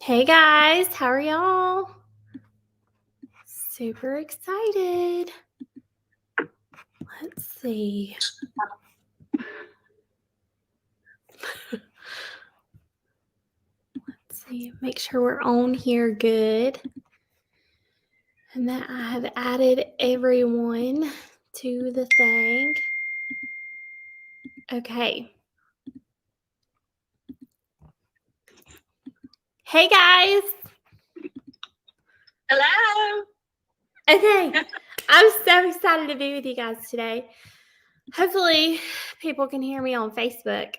Hey guys, how are y'all? Super excited. Let's see. Make sure we're on here good. And that I have added everyone to the thing. Okay. Hey guys. Hello. Okay. I'm so excited to be with you guys today. Hopefully, people can hear me on Facebook.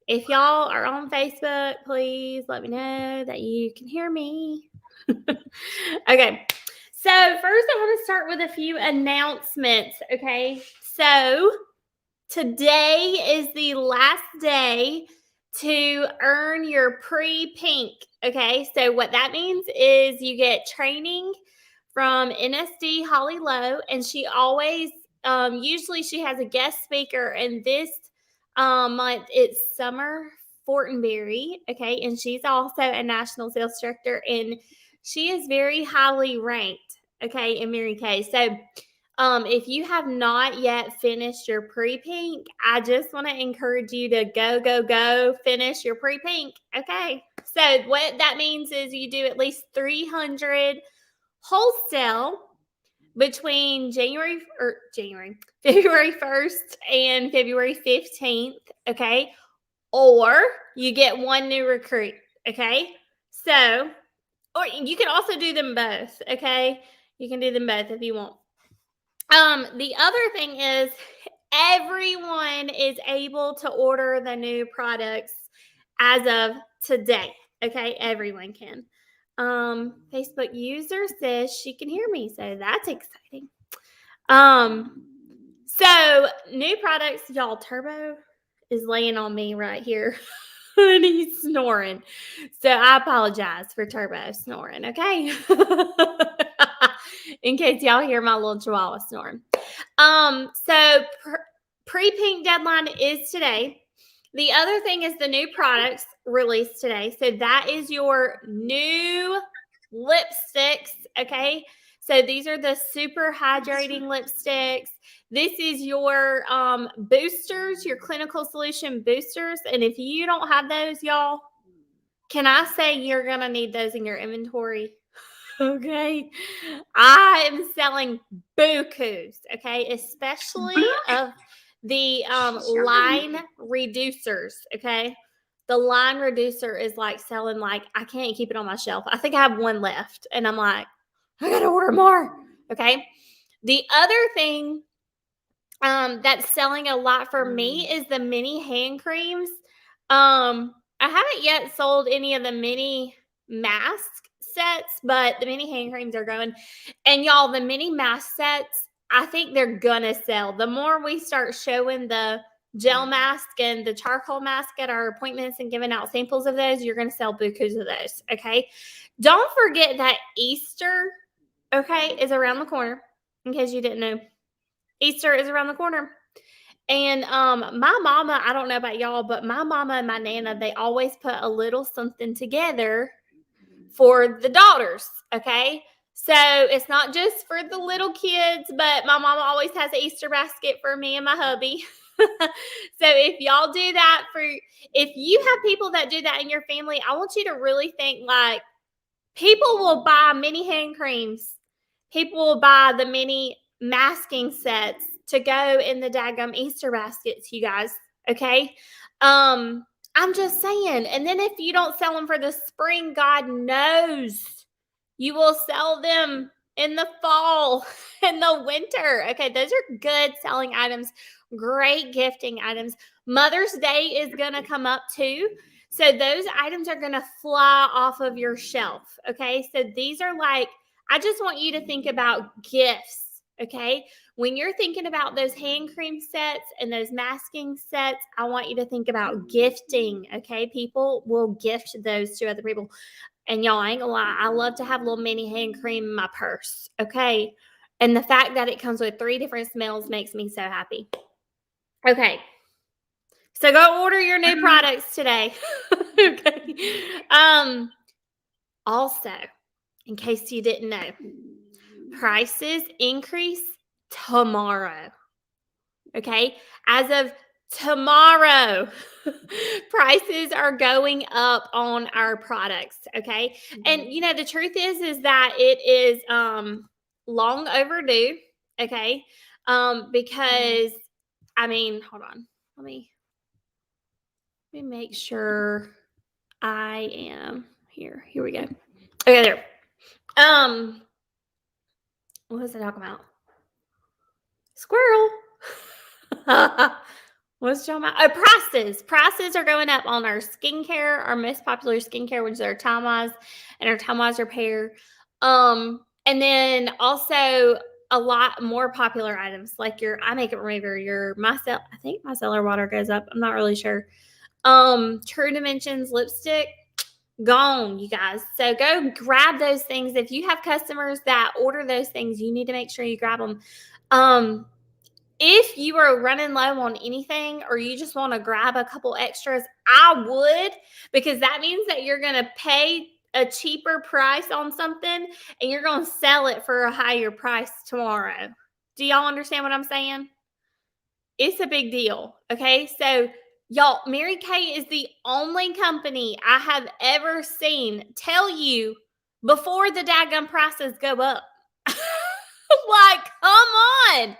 If y'all are on Facebook, please let me know that you can hear me. Okay. So, first, I want to start with a few announcements. Okay. So, today is the last day to earn your pre-pink. Okay. So, what that means is you get training from NSD Holly Lowe, and she always, usually, she has a guest speaker, and this month it's Summer Fortenberry. Okay. And she's also a national sales director, and she is very highly ranked. Okay. In Mary Kay. So, if you have not yet finished your pre-pink, I just want to encourage you to go, finish your pre-pink. Okay. So what that means is you do at least 300 wholesale between February 1st and February 15th. Okay. Or you get one new recruit. Okay. So, or you can also do them both. Okay. You can do them both if you want. The other thing is everyone is able to order the new products as of today. Okay, everyone can. Facebook user says she can hear me, so that's exciting. So new products, y'all. Turbo is laying on me right here. And he's snoring. So I apologize for Turbo snoring, okay? In case y'all hear my little chihuahua snoring. So pre-pink deadline is today. The other thing is the new products released today. So that is your new lipsticks, okay? So these are the super hydrating lipsticks. This is your boosters, your clinical solution boosters. And if you don't have those, y'all, can I say you're going to need those in your inventory? Okay. I am selling bukus, okay, especially of the line reducers, okay? The line reducer is like selling like I can't keep it on my shelf. I think I have one left and I'm like, I got to order more, okay? The other thing that's selling a lot for me is the mini hand creams. I haven't yet sold any of the mini mask sets, but the mini hand creams are going. And y'all, the mini mask sets, I think they're gonna sell. The more we start showing the gel mask and the charcoal mask at our appointments and giving out samples of those, you're gonna sell bukus of those. Okay. Don't forget that Easter, okay, is around the corner. In case you didn't know, Easter is around the corner. And my mama, I don't know about y'all, but my mama and my nana, they always put a little something together for the daughters. Okay. So it's not just for the little kids, but my mama always has an Easter basket for me and my hubby. So if y'all do that if you have people that do that in your family, I want you to really think like people will buy mini hand creams. People will buy the mini masking sets to go in the daggum Easter baskets, you guys. Okay. I'm just saying. And then if you don't sell them for the spring, God knows you will sell them in the fall and the winter. Okay. Those are good selling items, great gifting items. Mother's Day is going to come up too. So those items are going to fly off of your shelf. Okay. So these are like, I just want you to think about gifts. Okay. When you're thinking about those hand cream sets and those masking sets, I want you to think about gifting. Okay. People will gift those to other people. And y'all, I ain't gonna lie, I love to have a little mini hand cream in my purse. Okay. And the fact that it comes with 3 different smells makes me so happy. Okay. So go order your new products today. Okay. Also, in case you didn't know, prices increase tomorrow. Okay. As of tomorrow, prices are going up on our products. Okay. And the truth is that it is long overdue. Okay. Because hold on. Let me make sure I am here. Here we go. Okay, there. What was I talking about? Squirrel. What's talking about? Oh, prices. Prices are going up on our skincare, our most popular skincare, which is our Time and our Time repair. And then also a lot more popular items like your eye makeup remover, your I think micellar water goes up. I'm not really sure. True Dimensions lipstick, gone, you guys. So go grab those things. If you have customers that order those things, you need to make sure you grab them. If you are running low on anything or you just want to grab a couple extras, I would, because that means that you're going to pay a cheaper price on something and you're going to sell it for a higher price tomorrow. Do y'all understand what I'm saying? It's a big deal. Okay. So y'all, Mary Kay is the only company I have ever seen tell you before the daggum prices go up. Like, come on.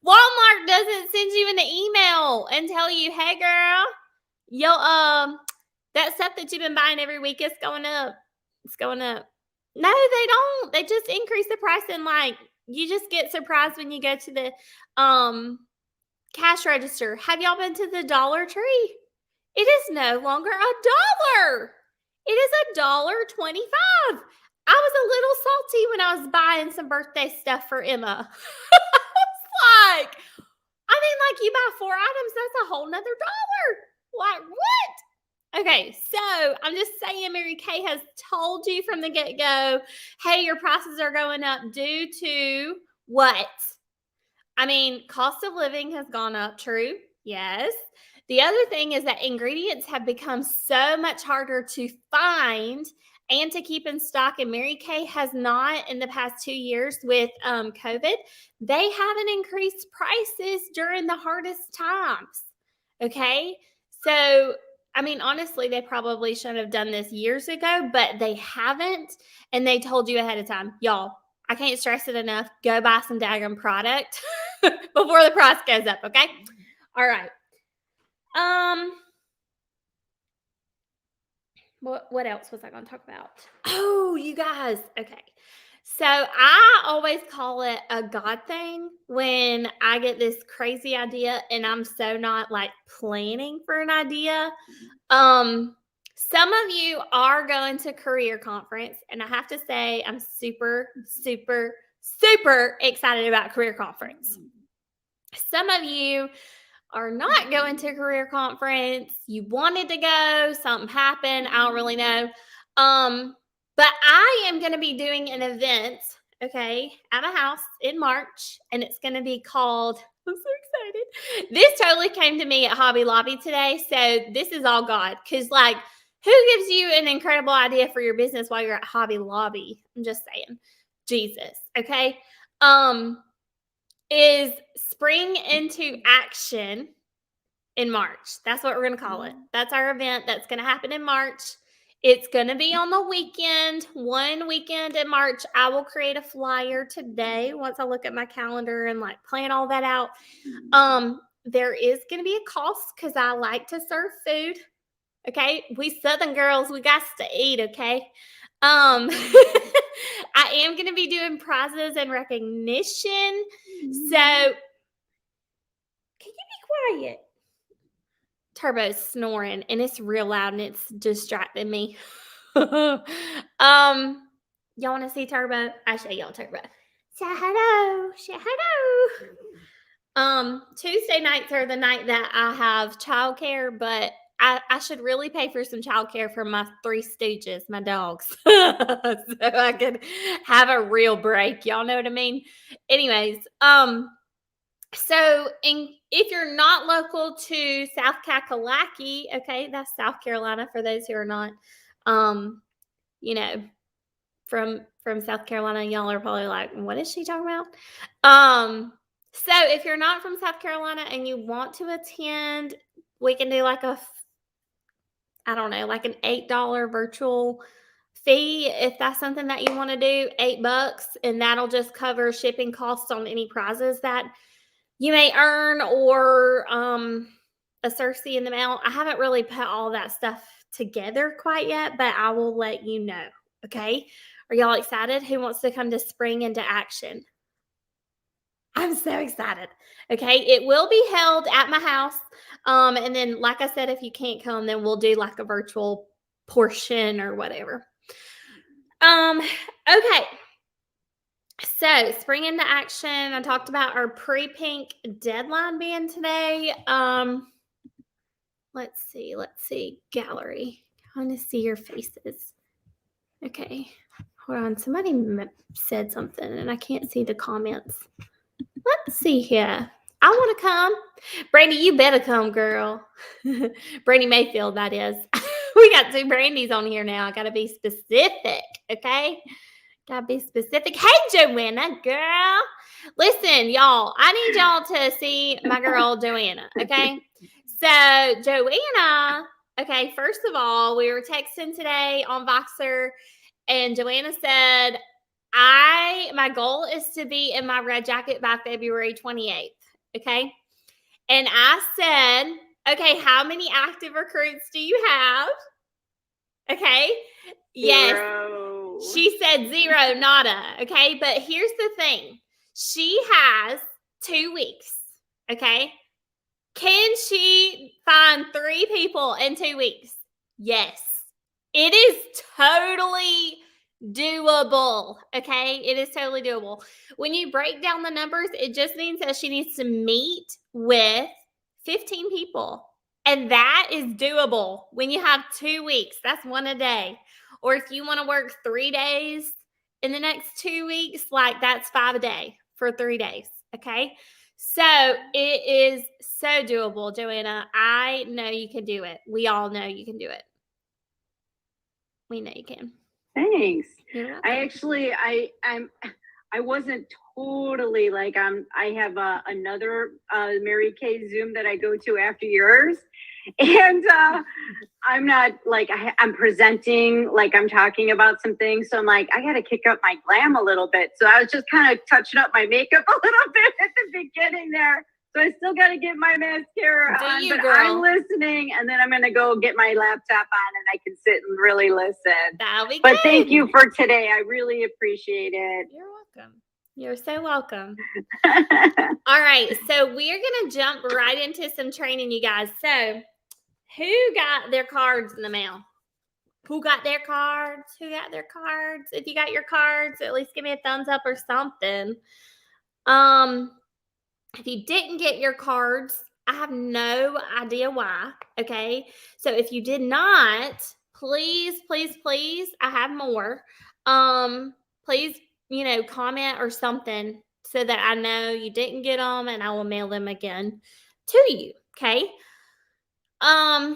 Walmart doesn't send you an email and tell you, hey girl, that stuff that you've been buying every week is going up. It's going up. No, they don't. They just increase the price, and like you just get surprised when you go to the cash register. Have y'all been to the Dollar Tree? It is no longer $1. It is $1.25. I was a little salty when I was buying some birthday stuff for Emma. Like, you buy 4 items, that's a whole nother $1. Like, what? Okay, so I'm just saying Mary Kay has told you from the get-go, hey, your prices are going up due to what? Cost of living has gone up, true? Yes. The other thing is that ingredients have become so much harder to find and to keep in stock. And Mary Kay has not, in the past 2 years with COVID, they haven't increased prices during the hardest times. Okay. So, honestly, they probably should have done this years ago, but they haven't. And they told you ahead of time, y'all, I can't stress it enough. Go buy some daggum product before the price goes up. Okay. All right. What else was I going to talk about? Oh, you guys. Okay. So I always call it a God thing when I get this crazy idea and I'm so not like planning for an idea. Some of you are going to career conference, and I have to say I'm super, super, super excited about career conference. Some of you are not going to career conference. You wanted to go, something happened. I don't really know. But I am going to be doing an event, okay, at my house in March, and it's going to be called, I'm so excited. This totally came to me at Hobby Lobby today. So this is all God. Because, like, who gives you an incredible idea for your business while you're at Hobby Lobby? I'm just saying. Jesus. Okay. Is Spring into Action in March. That's what we're going to call it. That's our event that's going to happen in March. It's going to be on the weekend, one weekend in March. I will create a flyer today once I look at my calendar and like plan all that out. There is going to be a cost because I like to serve food. Okay. We Southern girls, we got to eat. Okay. I am going to be doing prizes and recognition. So can you be quiet? Turbo's snoring and it's real loud and it's distracting me. Y'all want to see Turbo? I'll show y'all Turbo. Say hello. Say hello. Tuesday nights are the night that I have childcare, but I should really pay for some childcare for my 3 Stooges, my dogs, so I can have a real break. Y'all know what I mean? Anyways, so if you're not local to South Kakalaki, okay, that's South Carolina for those who are not, from South Carolina, y'all are probably like, what is she talking about? So if you're not from South Carolina and you want to attend, we can do like I don't know, like an $8 virtual fee if that's something that you want to do, $8, and that'll just cover shipping costs on any prizes that you may earn or a Cersei in the mail. I haven't really put all that stuff together quite yet, but I will let you know. Okay. Are y'all excited? Who wants to come to spring into action? I'm so excited. Okay. It will be held at my house. And then, like I said, if you can't come, then we'll do like a virtual portion or whatever. Okay. So, spring into action. I talked about our pre-pink deadline being today. Let's see. Gallery. I want to see your faces. Okay. Hold on. Somebody said something and I can't see the comments. Let's see here. I want to come. Brandy, you better come, girl. Brandy Mayfield, that is. We got 2 Brandys on here now. I got to be specific, okay? Gotta be specific. Hey, Joanna, girl. Listen, y'all, I need y'all to see my girl, Joanna, okay? So, Joanna, okay, first of all, we were texting today on Voxer, and Joanna said, my goal is to be in my red jacket by February 28th, okay? And I said, okay, how many active recruits do you have? Okay. Yes. 0. She said 0, nada. Okay. But here's the thing. She has 2 weeks. Okay. Can she find 3 people in 2 weeks? Yes. It is totally doable. Okay. It is totally doable. When you break down the numbers, it just means that she needs to meet with 15 people. And that is doable when you have 2 weeks. That's 1 a day. Or if you want to work 3 days in the next 2 weeks, like that's 5 a day for 3 days. Okay. So it is so doable, Joanna. I know you can do it. We all know you can do it. We know you can. Thanks. You're welcome. I wasn't totally like I have another Mary Kay Zoom that I go to after yours, and I'm not like I'm presenting, like I'm talking about some things, so I'm like I got to kick up my glam a little bit. So I was just kind of touching up my makeup a little bit at the beginning there. So I still got to get my mascara on, but girl. I'm listening, and then I'm going to go get my laptop on, and I can sit and really listen. That'll be But good. thank you for today. I really appreciate it. You're welcome. You're so welcome. All right, so we're going to jump right into some training, you guys. So who got their cards in the mail? Who got their cards? Who got their cards? If you got your cards, at least give me a thumbs up or something. If you didn't get your cards, I have no idea why. Okay. So if you did not, please, please, please, I have more. Please, comment or something so that I know you didn't get them and I will mail them again to you. Okay. All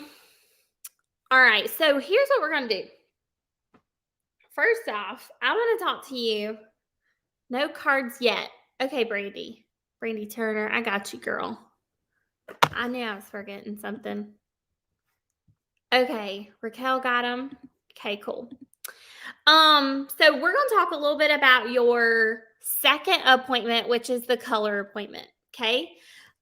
right. So here's what we're going to do. First off, I want to talk to you. No cards yet. Okay, Brandy Turner, I got you, girl. I knew I was forgetting something. Okay, Raquel got them. Okay, cool. So we're going to talk a little bit about your second appointment, which is the color appointment. Okay.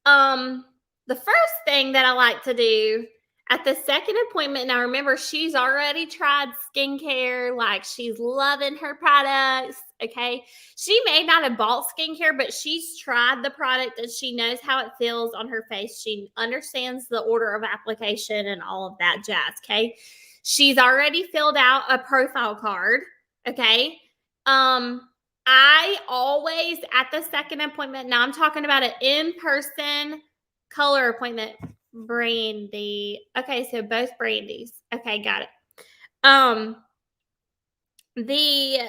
The first thing that I like to do at the second appointment, now remember, she's already tried skincare, like she's loving her products. Okay. She may not have bought skincare, but she's tried the product and she knows how it feels on her face. She understands the order of application and all of that jazz. Okay. She's already filled out a profile card. Okay. I always at the second appointment, now I'm talking about an in-person color appointment. Brandy. Okay, so both Brandys. Okay, got it. The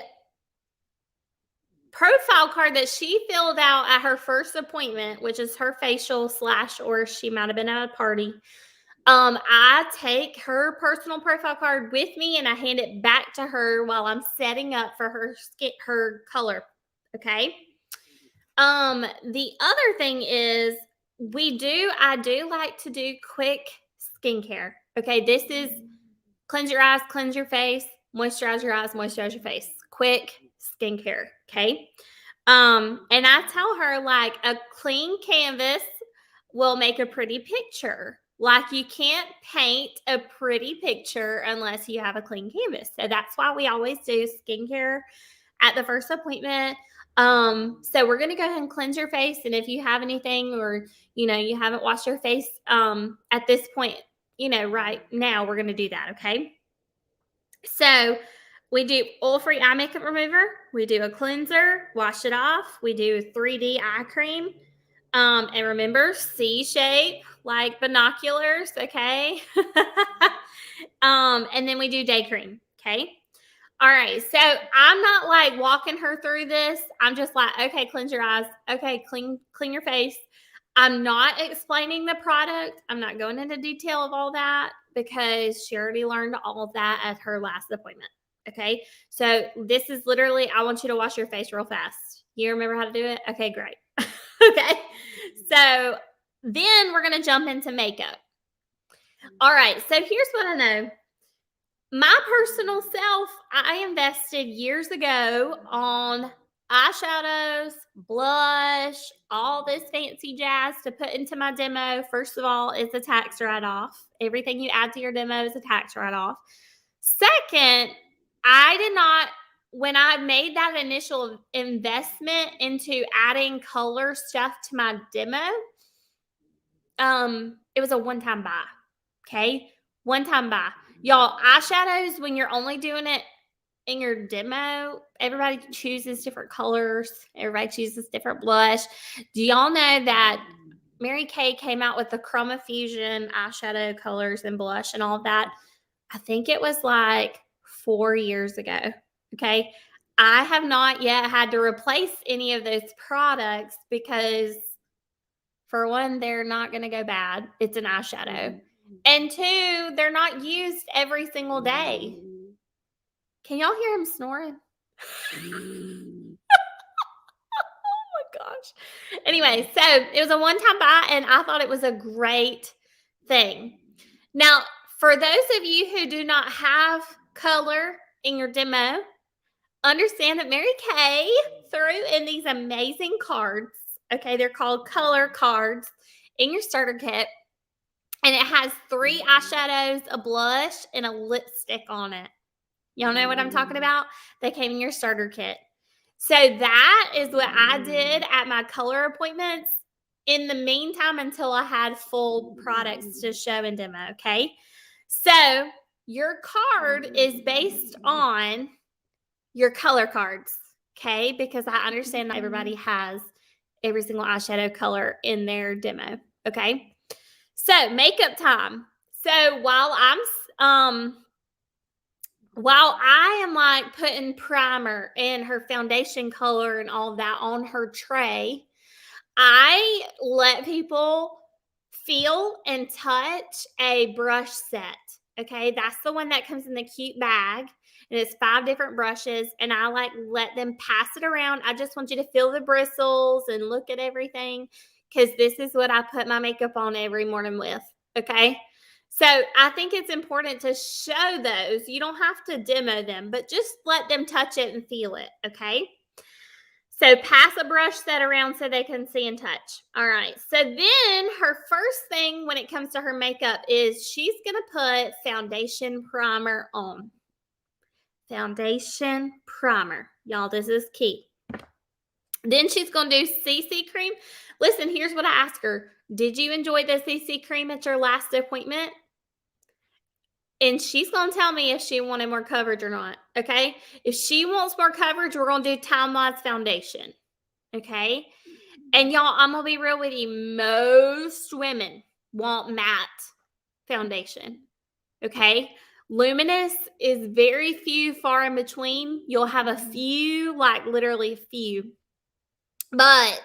profile card that she filled out at her first appointment, which is her facial / or she might have been at a party. I take her personal profile card with me and I hand it back to her while I'm setting up for her color. Okay. The other thing is I do like to do quick skincare. Okay, this is cleanse your eyes, cleanse your face, moisturize your eyes, moisturize your face. Quick skincare. Okay. And I tell her like a clean canvas will make a pretty picture. Like you can't paint a pretty picture unless you have a clean canvas. So that's why we always do skincare at the first appointment. So we're gonna go ahead and cleanse your face. And if you have anything or you haven't washed your face at this point, right now, we're gonna do that, okay? So we do oil-free eye makeup remover, we do a cleanser, wash it off, we do 3D eye cream. And remember, C shape like binoculars, okay? And then we do day cream, okay? All right, so I'm not like walking her through this. I'm just like, okay, cleanse your eyes. Okay, clean your face. I'm not explaining the product. I'm not going into detail of all that because she already learned all of that at her last appointment. Okay, so this is literally, I want you to wash your face real fast. You remember how to do it? Okay, great. Okay, so then we're going to jump into makeup. All right, so here's what I know. My personal self, I invested years ago on eyeshadows, blush, all this fancy jazz to put into my demo. First of all, it's a tax write off. Everything you add to your demo is a tax write off. Second, I did not, when I made that initial investment into adding color stuff to my demo, it was a one-time buy. Okay. One-time buy. Y'all, eyeshadows, when you're only doing it in your demo, everybody chooses different colors. Everybody chooses different blush. Do y'all know that Mary Kay came out with the Chroma Fusion eyeshadow colors and blush and all of that? I think it was like 4 years ago. Okay. I have not yet had to replace any of those products because, for one, they're not going to go bad. It's an eyeshadow. And two, they're not used every single day. Can y'all hear him snoring? Oh my gosh. Anyway, so it was a one-time buy and I thought it was a great thing. Now, for those of you who do not have color in your demo, understand that Mary Kay threw in these amazing cards. Okay, they're called color cards in your starter kit. And it has 3 eyeshadows, a blush, and a lipstick on it. Y'all know what I'm talking about? They came in your starter kit. So that is what I did at my color appointments in the meantime until I had full products to show and demo, okay? So your card is based on your color cards, okay? Because I understand not everybody has every single eyeshadow color in their demo, okay? So makeup time. So while I am like putting primer and her foundation color and all that on her tray, I let people feel and touch a brush set. Okay, that's the one that comes in the cute bag. And it's 5 different brushes, and I like let them pass it around. I just want you to feel the bristles and look at everything because this is what I put my makeup on every morning with. Okay. So I think it's important to show those. You don't have to demo them, but just let them touch it and feel it. Okay. So pass a brush set around so they can see and touch. All right. So then her first thing when it comes to her makeup is she's going to put foundation primer on. Foundation primer. Y'all, this is key. Then she's going to do CC cream. Listen, here's what I asked her. Did you enjoy the CC cream at your last appointment? And she's going to tell me if she wanted more coverage or not. Okay. If she wants more coverage, we're going to do Time-Wise foundation. Okay. And y'all, I'm going to be real with you. Most women want matte foundation. Okay. Luminous is very few, far in between. You'll have a few, like literally few. But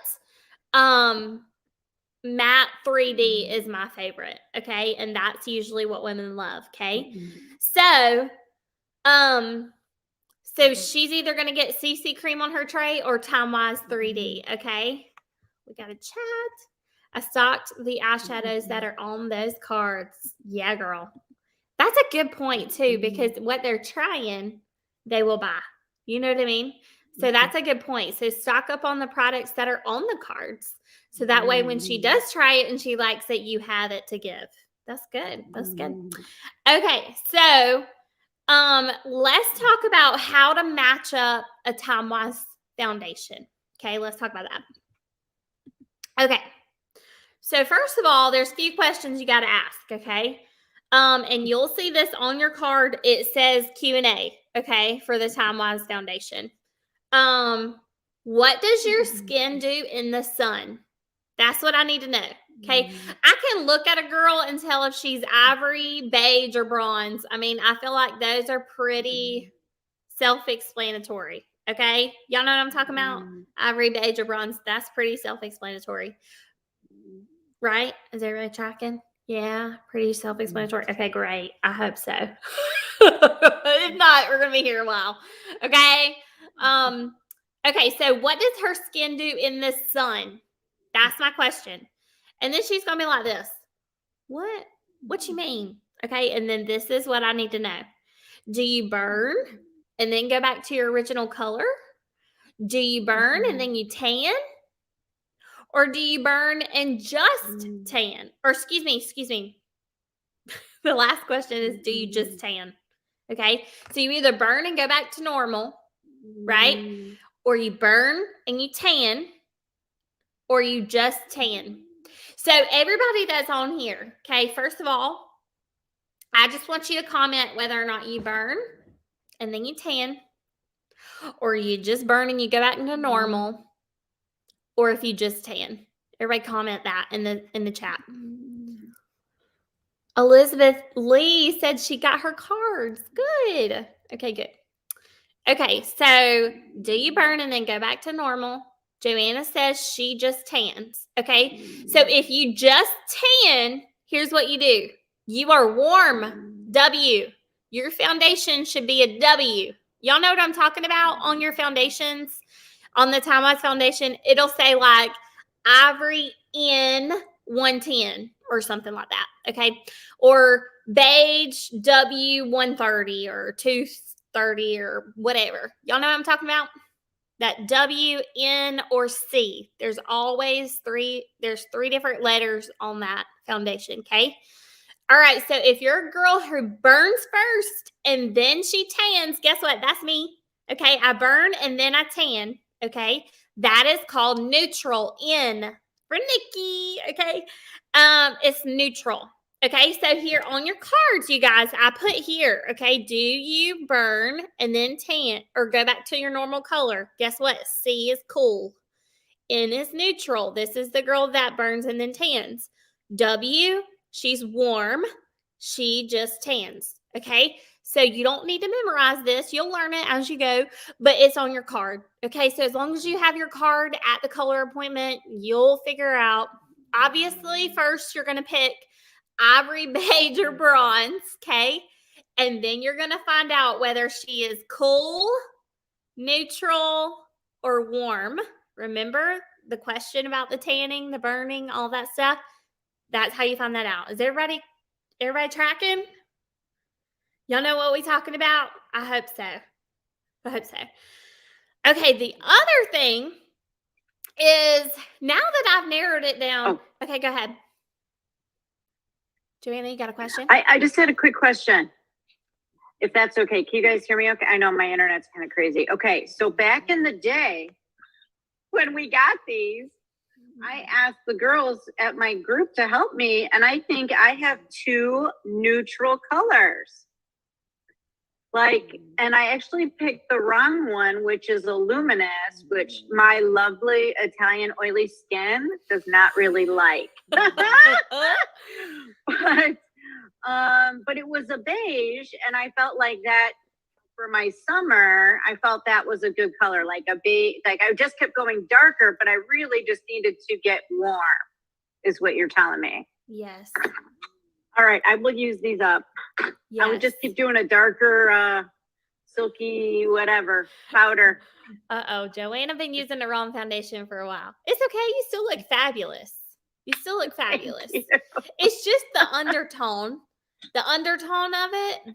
matte 3D is my favorite. Okay. And that's usually what women love. Okay. So, so she's either going to get CC cream on her tray or Time Wise 3D. Okay. We got a chat. I stocked the eyeshadows that are on those cards. Yeah, girl. That's a good point too, because what they're trying, they will buy. You know what I mean? So that's a good point. So stock up on the products that are on the cards. So that way when she does try it and she likes it, you have it to give. That's good. That's good. Okay, so let's talk about how to match up a Time Wise foundation. Okay, let's talk about that. Okay. So first of all, there's a few questions you got to ask, okay? And you'll see this on your card. It says Q&A, okay, for the Time Wise Foundation. What does your skin do in the sun? That's what I need to know, okay? I can look at a girl and tell if she's ivory, beige, or bronze. I mean, I feel like those are pretty self-explanatory, okay? Y'all know what I'm talking about? Ivory, beige, or bronze. That's pretty self-explanatory. Right? Is everybody tracking? Yeah, pretty self-explanatory. Okay, great. I hope so. If not, we're gonna be here a while. Okay. Okay, so what does her skin do in the sun? That's my question. And then she's gonna be like this. What you mean? Okay, and then this is what I need to know. Do you burn and then go back to your original color? Do you burn and then you tan? Or do you burn and just tan? Or excuse me. The last question is, do you just tan? Okay. So you either burn and go back to normal, right? Or you burn and you tan, or you just tan. So everybody that's on here, okay, first of all, I just want you to comment whether or not you burn and then you tan, or you just burn and you go back into normal, or if you just tan. Everybody comment that in the chat. Elizabeth Lee said she got her cards. Good. Okay, good. Okay, so do you burn and then go back to normal? Joanna says she just tans. Okay, so if you just tan, here's what you do. You are warm. W. Your foundation should be a W. Y'all know what I'm talking about on your foundations? On the Time Wise Foundation, it'll say like Ivory in 110 or something like that. Okay. Or beige W 130 or 230 or whatever. Y'all know what I'm talking about? That W, N, or C. There's always three different letters on that foundation. Okay. All right. So if you're a girl who burns first and then she tans, guess what? That's me. Okay. I burn and then I tan. Okay. That is called neutral. N for Nikki. Okay. It's neutral. Okay. So here on your cards, you guys, I put here, okay, do you burn and then tan or go back to your normal color? Guess what? C is cool. N is neutral. This is the girl that burns and then tans. W, she's warm. She just tans. Okay. So you don't need to memorize this. You'll learn it as you go, but it's on your card. Okay. So as long as you have your card at the color appointment, you'll figure out. Obviously, first you're going to pick ivory, beige, or bronze. Okay. And then you're going to find out whether she is cool, neutral, or warm. Remember the question about the tanning, the burning, all that stuff? That's how you find that out. Is everybody tracking? Y'all know what we're talking about? I hope so. Okay, the other thing is now that I've narrowed it down. Oh. Okay, go ahead. Joanna, you got a question? I just had a quick question. If that's okay. Can you guys hear me okay? I know my internet's kind of crazy. Okay, so back in the day when we got these, I asked the girls at my group to help me, and I think I have 2 neutral colors. And I actually picked the wrong one, which is a luminous, which my lovely Italian oily skin does not really like. But it was a beige, and I felt like that for my summer, I felt that was a good color, like a beige. Like I just kept going darker, but I really just needed to get warm. is what you're telling me. Yes. All right, I will use these up. Yes. I would just keep doing a darker, silky, whatever powder. Joanna been using the wrong foundation for a while. It's okay. You still look fabulous. You still look fabulous. It's just the undertone. The undertone of it,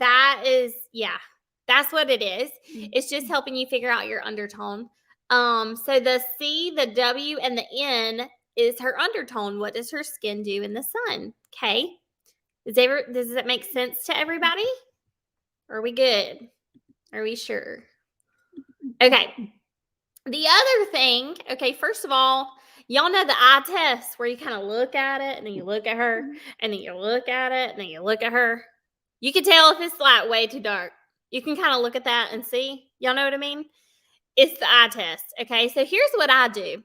that's what it is. It's just helping you figure out your undertone. So the C, the W, and the N is her undertone. What does her skin do in the sun? Okay. Does that make sense to everybody? Are we good? Are we sure? Okay. The other thing, okay, first of all, y'all know the eye test where you kind of look at it and then you look at her and then you look at it and then you look at her. You can tell if it's like way too dark. You can kind of look at that and see. Y'all know what I mean? It's the eye test. Okay, so here's what I do.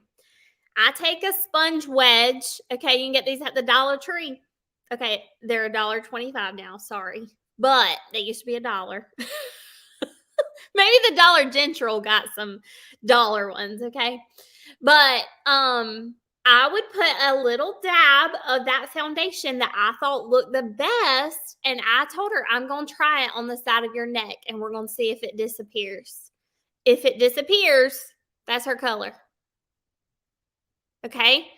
I take a sponge wedge. Okay, you can get these at the Dollar Tree. Okay, they're $1.25 now. Sorry, but they used to be $1. Maybe the Dollar General got some dollar ones, okay? But I would put a little dab of that foundation that I thought looked the best, and I told her, I'm going to try it on the side of your neck, and we're going to see if it disappears. If it disappears, that's her color. Okay?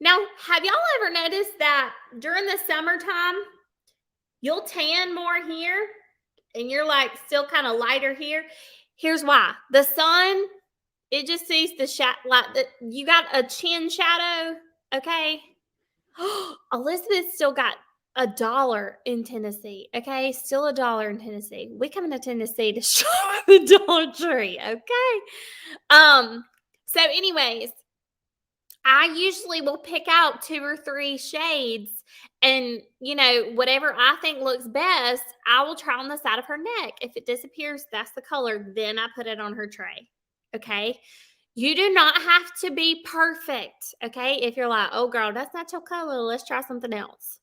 Now, have y'all ever noticed that during the summertime, you'll tan more here, and you're like still kind of lighter here? Here's why. The sun, it just sees the shadow, you got a chin shadow, okay? Elizabeth still got $1 in Tennessee, okay? Still $1 in Tennessee. We coming to Tennessee to shop at the Dollar Tree, okay? So anyways, I usually will pick out 2 or 3 shades, and whatever I think looks best, I will try on the side of her neck. If it disappears, that's the color. Then I put it on her tray. Okay. You do not have to be perfect. Okay. If you're like, oh girl, that's not your color, let's try something else.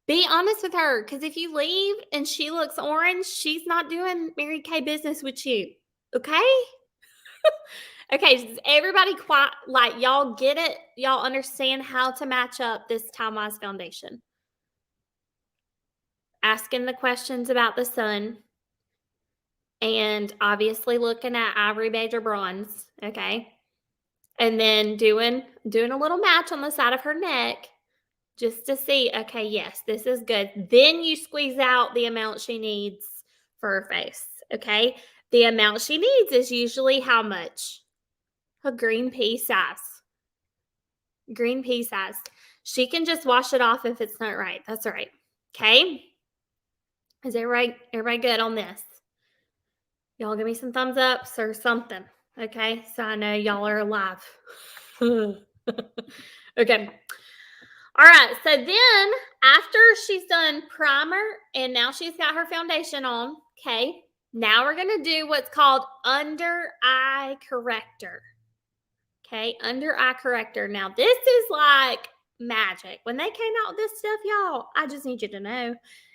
Be honest with her, because if you leave and she looks orange, she's not doing Mary Kay business with you. Okay. Okay, is everybody quiet? Like, y'all get it? Y'all understand how to match up this Time-Wise foundation? Asking the questions about the sun, and obviously looking at ivory, beige, or bronze, okay? And then doing a little match on the side of her neck just to see, okay, yes, this is good. Then you squeeze out the amount she needs for her face, okay? The amount she needs is usually how much? A green pea size. Green pea size. She can just wash it off if it's not right. That's all right. Okay? Is everybody good on this? Y'all give me some thumbs ups or something. Okay? So I know y'all are alive. Okay. All right. So then after she's done primer and now she's got her foundation on, okay? Now we're going to do what's called under eye corrector. Okay, under eye corrector. Now, this is like magic. When they came out with this stuff, y'all, I just need you to know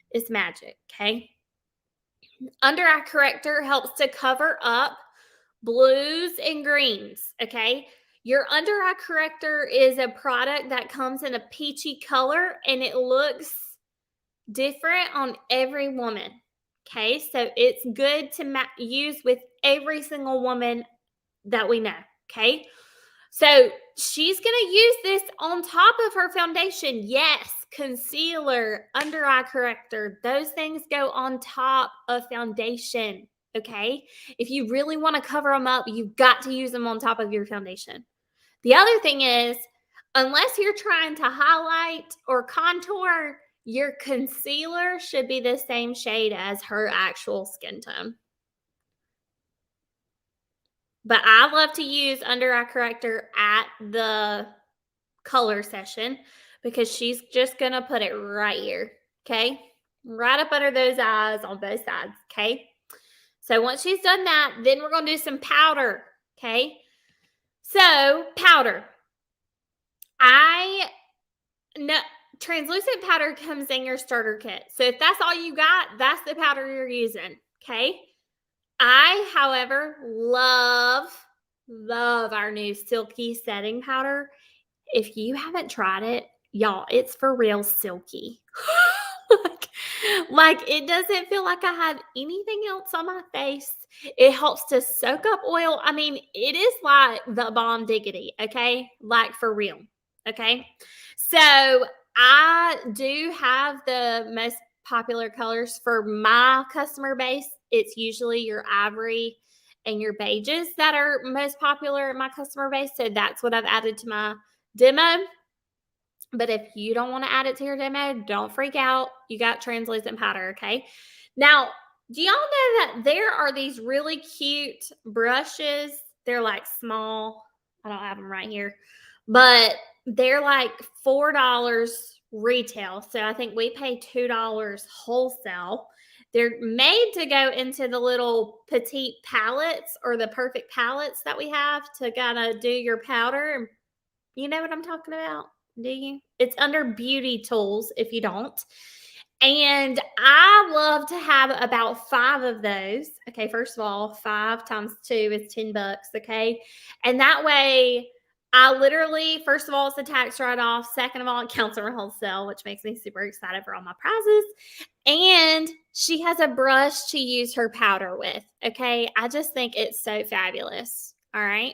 it's magic, okay? Under eye corrector helps to cover up blues and greens, okay? Your under eye corrector is a product that comes in a peachy color, and it looks different on every woman, okay? So it's good to use with every single woman that we know, okay? So she's going to use this on top of her foundation. Yes, concealer, under eye corrector, those things go on top of foundation, okay? If you really want to cover them up, you've got to use them on top of your foundation. The other thing is, unless you're trying to highlight or contour, your concealer should be the same shade as her actual skin tone. But I love to use under eye corrector at the color session because she's just going to put it right here, okay? Right up under those eyes on both sides, okay? So once she's done that, then we're going to do some powder, okay? So powder. Translucent powder comes in your starter kit. So if that's all you got, that's the powder you're using, okay? I, however, love our new Silky setting powder. If you haven't tried it, Y'all, it's for real silky. like, like it doesn't feel like I have anything else on my face. It helps to soak up oil. I mean, it is like the bomb diggity, okay? Like for real. Okay. So I do have the most popular colors for my customer base. It's usually your ivory and your beiges that are most popular in my customer base. So that's what I've added to my demo. But if you don't want to add it to your demo, don't freak out. You got translucent powder, okay? Now, do y'all know that there are these really cute brushes? They're like small. I don't have them right here, but they're like $4 retail. So I think we pay $2 wholesale. They're made to go into the little petite palettes or the perfect palettes that we have to kind of do your powder. You know what I'm talking about? Do you? It's under beauty tools if you don't. And I love to have about 5 of those. Okay, first of all, 5 times 2 is $10, okay? And that way, I literally, first of all, it's a tax write-off. Second of all, it counts on wholesale, which makes me super excited for all my prizes. And she has a brush to use her powder with, okay? I just think it's so fabulous, all right?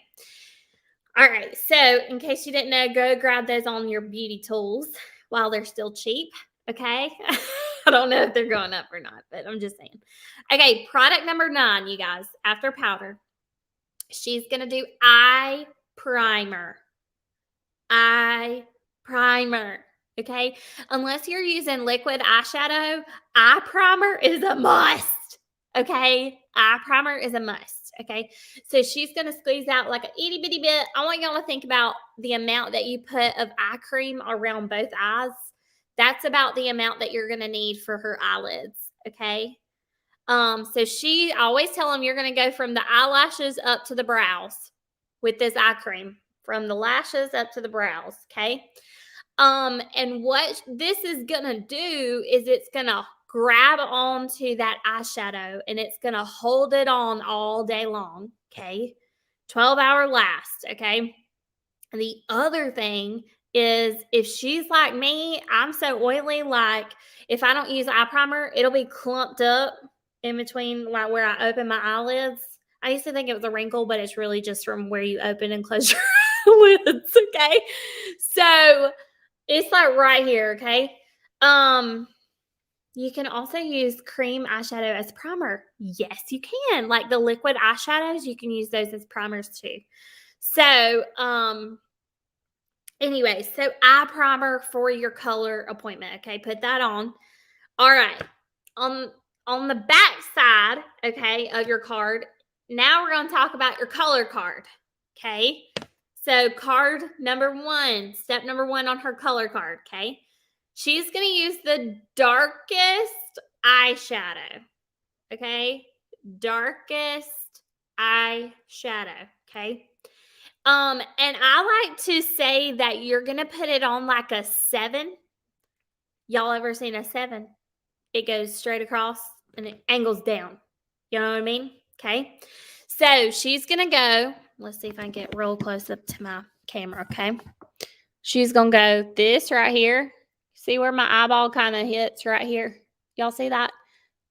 All right, so in case you didn't know, go grab those on your beauty tools while they're still cheap, okay? I don't know if they're going up or not, but I'm just saying. Okay, product number 9, you guys, after powder. She's going to do eye primer. Eye primer, okay? Unless you're using liquid eyeshadow, eye primer is a must, okay? Eye primer is a must, okay? So she's going to squeeze out like an itty bitty bit. I want y'all to think about the amount that you put of eye cream around both eyes. That's about the amount that you're going to need for her eyelids, okay? So I always tell them you're going to go from the eyelashes up to the brows with this eye cream, from the lashes up to the brows, okay? And what this is going to do is it's going to grab onto that eyeshadow and it's going to hold it on all day long, okay? 12-hour last, okay? And the other thing is if she's like me, I'm so oily, like if I don't use eye primer, it'll be clumped up in between like where I open my eyelids. I used to think it was a wrinkle, but it's really just from where you open and close your lids, okay? So it's like right here, okay? You can also use cream eyeshadow as primer. Yes, you can. Like the liquid eyeshadows, you can use those as primers too. So, anyway, so eye primer for your color appointment. Okay, put that on. All right. On the back side, okay, of your card, now we're going to talk about your color card. Okay. So card number 1, step number 1 on her color card, okay? She's going to use the darkest eyeshadow. Okay? Darkest eyeshadow, okay? And I like to say that you're going to put it on like a 7. Y'all ever seen a 7? It goes straight across and it angles down. You know what I mean? Okay. So she's going to go. Let's see if I can get real close up to my camera. Okay. She's going to go this right here. See where my eyeball kind of hits right here? Y'all see that?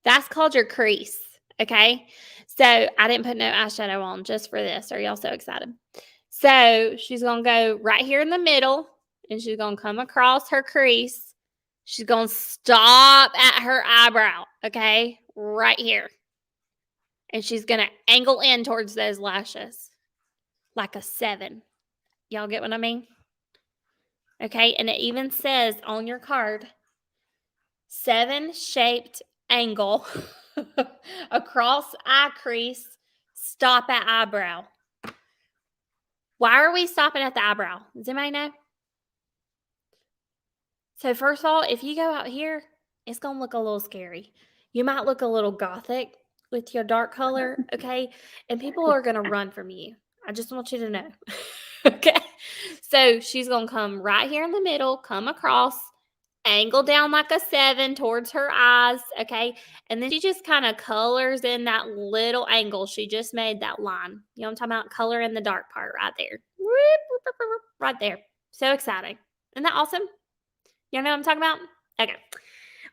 That's called your crease. Okay. So I didn't put no eyeshadow on just for this. Are y'all so excited? So she's going to go right here in the middle and she's going to come across her crease. She's going to stop at her eyebrow. Okay. Right here. And she's going to angle in towards those lashes like a 7. Y'all get what I mean? Okay. And it even says on your card, 7-shaped angle across eye crease, stop at eyebrow. Why are we stopping at the eyebrow? Does anybody know? So first of all, if you go out here, it's going to look a little scary. You might look a little gothic with your dark color, okay? And people are going to run from you. I just want you to know. Okay? So she's going to come right here in the middle, come across, angle down like a 7 towards her eyes, okay? And then she just kind of colors in that little angle. She just made that line. You know what I'm talking about? Color in the dark part right there. Right there. So exciting. Isn't that awesome? You know what I'm talking about? Okay.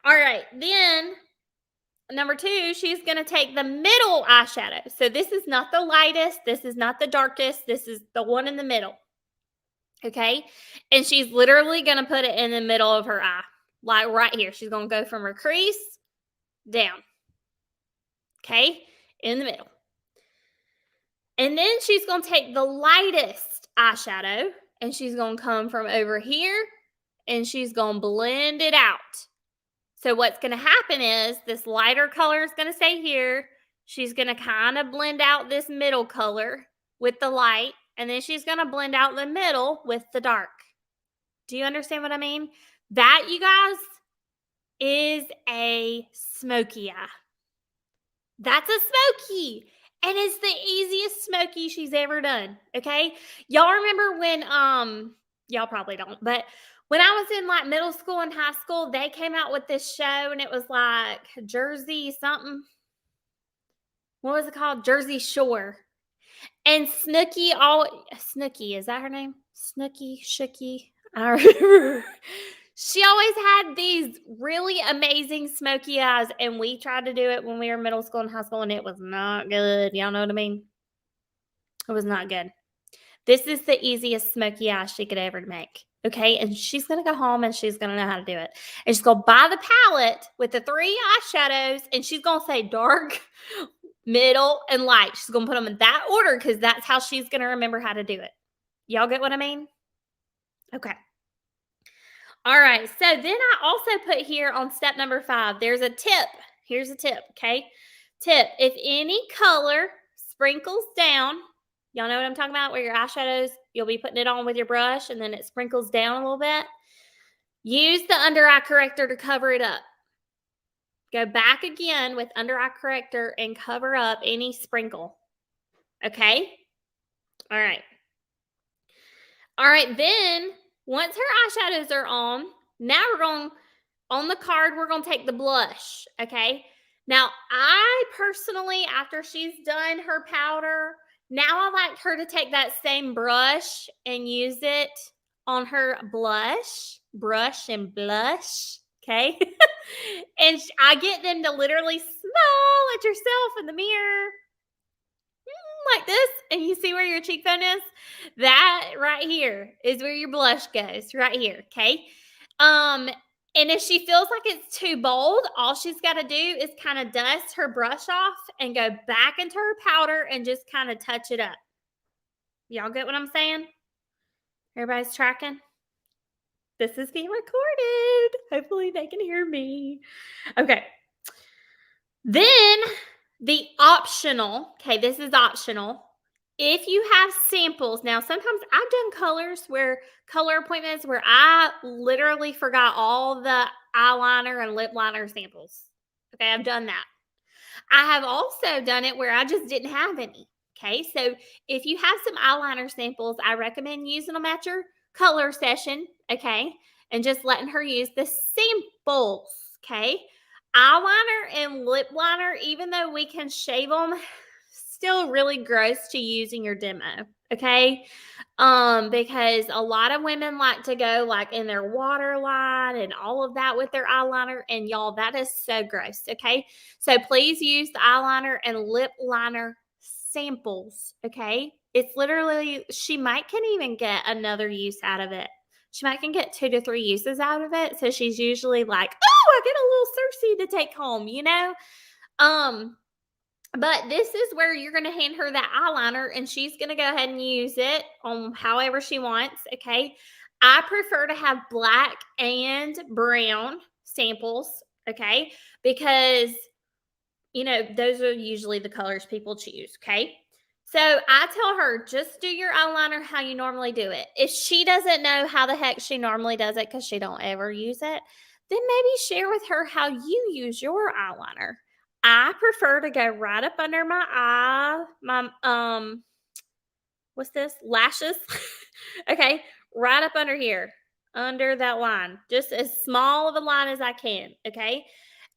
All right. Then number 2, she's going to take the middle eyeshadow. So this is not the lightest. This is not the darkest. This is the one in the middle. Okay. And she's literally going to put it in the middle of her eye, like right here. She's going to go from her crease down. Okay. In the middle. And then she's going to take the lightest eyeshadow and she's going to come from over here and she's going to blend it out. So what's going to happen is this lighter color is going to stay here. She's going to kind of blend out this middle color with the light, and then she's going to blend out the middle with the dark. Do you understand what I mean? That, you guys, is a smoky eye. That's a smoky. And it's the easiest smoky she's ever done. Okay? Y'all remember when, y'all probably don't, but when I was in like middle school and high school, they came out with this show and it was like Jersey something. What was it called? Jersey Shore. And Snooki, is that her name? Shooky. I remember. She always had these really amazing smoky eyes, and we tried to do it when we were in middle school and high school, and it was not good. Y'all know what I mean? It was not good. This is the easiest smoky eye she could ever make. Okay, and she's going to go home and she's going to know how to do it. And she's going to buy the palette with the 3 eyeshadows, and she's going to say dark, middle, and light. She's going to put them in that order because that's how she's going to remember how to do it. Y'all get what I mean? Okay. All right, so then I also put here on step number 5, there's a tip. Here's a tip, okay? Tip, if any color sprinkles down, y'all know what I'm talking about, where your eyeshadows, you'll be putting it on with your brush and then it sprinkles down a little bit. Use the under eye corrector to cover it up. Go back again with under eye corrector and cover up any sprinkle. Okay? All right. All right, then once her eyeshadows are on, now we're going, on the card, we're going to take the blush, okay? Now, I personally, after she's done her powder, now I like her to take that same brush and use it on her brush and blush, okay? And I get them to literally smile at yourself in the mirror like this, and you see where your cheekbone is? That right here is where your blush goes, right here, okay? And if she feels like it's too bold, all she's got to do is kind of dust her brush off and go back into her powder and just kind of touch it up. Y'all get what I'm saying? Everybody's tracking? This is being recorded. Hopefully they can hear me. Okay. Then the optional, okay, this is optional. If you have samples, now sometimes I've done color appointments where I literally forgot all the eyeliner and lip liner samples. Okay, I've done that. I have also done it where I just didn't have any. Okay, so if you have some eyeliner samples, I recommend using them at your color session. Okay, and just letting her use the samples. Okay, eyeliner and lip liner, even though we can shave them, still really gross to use in your demo. Okay, because a lot of women like to go like in their waterline and all of that with their eyeliner, and y'all, that is so gross. Okay, so please use the eyeliner and lip liner samples. Okay, it's literally, she might can even get another use out of it. She might can get 2 to 3 uses out of it. So she's usually like, oh, I get a little Cersei to take home, you know? But this is where you're going to hand her that eyeliner and she's going to go ahead and use it on however she wants, okay? I prefer to have black and brown samples, okay? Because, you know, those are usually the colors people choose, okay? So I tell her, just do your eyeliner how you normally do it. If she doesn't know how the heck she normally does it because she don't ever use it, then maybe share with her how you use your eyeliner. I prefer to go right up under my eye, my, what's this? Lashes. Okay, right up under here, under that line, just as small of a line as I can, okay?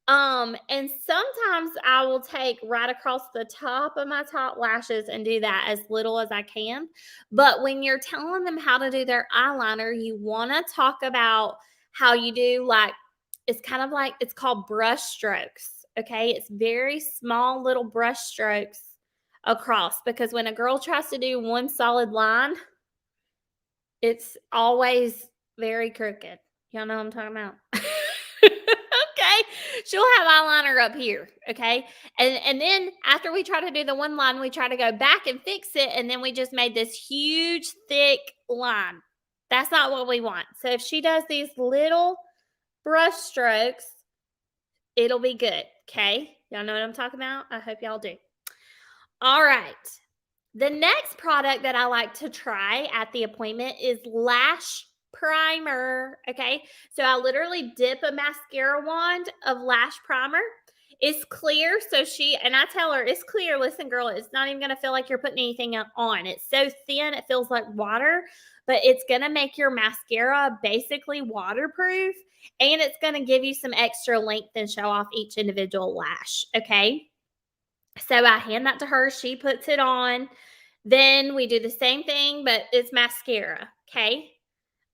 And sometimes I will take right across the top of my top lashes and do that as little as I can. But when you're telling them how to do their eyeliner, you want to talk about how you do like, it's kind of like, it's called brush strokes. Okay. It's very small little brush strokes across, because when a girl tries to do one solid line, it's always very crooked. Y'all know what I'm talking about? Okay. She'll have eyeliner up here. Okay. And then after we try to do the one line, we try to go back and fix it. And then we just made this huge, thick line. That's not what we want. So if she does these little brush strokes, it'll be good. Okay. Y'all know what I'm talking about? I hope y'all do. All right. The next product that I like to try at the appointment is lash primer. Okay. So I literally dip a mascara wand of lash primer. It's clear. So and I tell her, it's clear. Listen, girl, it's not even going to feel like you're putting anything on. It's so thin, it feels like water, but it's going to make your mascara basically waterproof, and it's going to give you some extra length and show off each individual lash. Okay. So I hand that to her. She puts it on. Then we do the same thing, but it's mascara. Okay.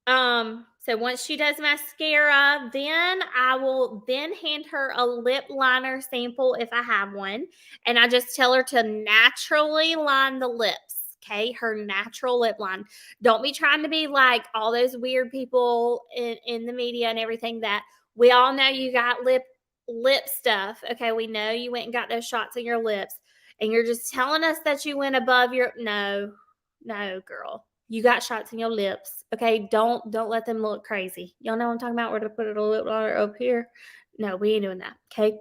So once she does mascara, then I will then hand her a lip liner sample if I have one. And I just tell her to naturally line the lips. Okay. Her natural lip line. Don't be trying to be like all those weird people in the media and everything that we all know you got lip stuff. Okay. We know you went and got those shots in your lips, and you're just telling us that you went above your, no, girl. You got shots in your lips. Okay. Don't let them look crazy. Y'all know what I'm talking about? Where to put a lip liner up here. No, we ain't doing that. Okay.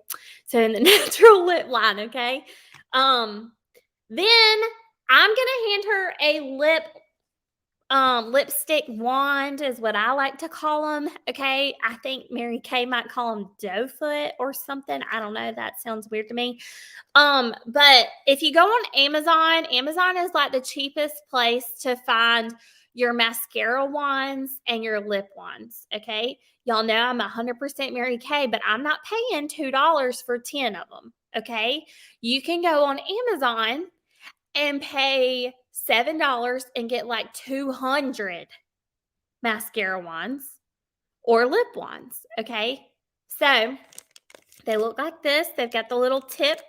So in the natural lip line, okay. Then I'm gonna hand her a lipstick wand is what I like to call them. Okay. I think Mary Kay might call them doe foot or something. I don't know. That sounds weird to me. But if you go on Amazon is like the cheapest place to find your mascara wands and your lip wands. Okay. Y'all know I'm 100% Mary Kay, but I'm not paying $2 for 10 of them. Okay. You can go on Amazon and pay $7 and get like 200 mascara wands or lip wands. Okay. So they look like this. They've got the little tip.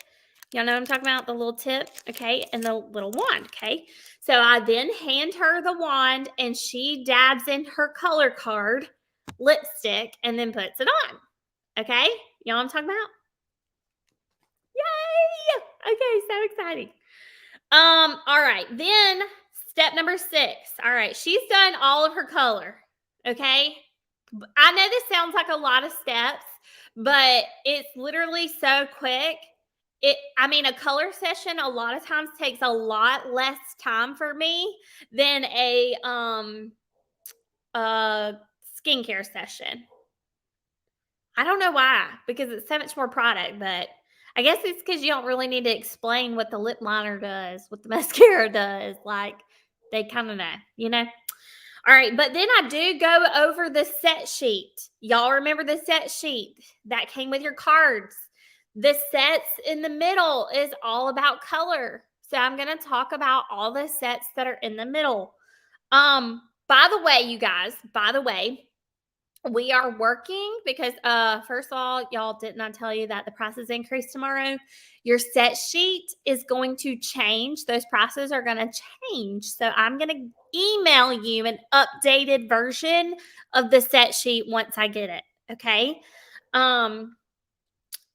Y'all know what I'm talking about? The little tip. Okay. And the little wand. Okay. So I then hand her the wand, and she dabs in her color card lipstick and then puts it on. Okay. Y'all know what I'm talking about? Yay. Okay. So exciting. All right. Then step number 6. All right. She's done all of her color. Okay. I know this sounds like a lot of steps, but it's literally so quick. A color session a lot of times takes a lot less time for me than a skincare session. I don't know why, because it's so much more product, but I guess it's because you don't really need to explain what the lip liner does, what the mascara does. Like, they kind of know, you know? All right, but then I do go over the set sheet. Y'all remember the set sheet that came with your cards. The sets in the middle is all about color. So I'm going to talk about all the sets that are in the middle. By the way, you guys, we are working because first of all, y'all, didn't I tell you that the prices increase tomorrow? Your set sheet is going to change. Those prices are going to change. So I'm going to email you an updated version of the set sheet once I get it. Okay.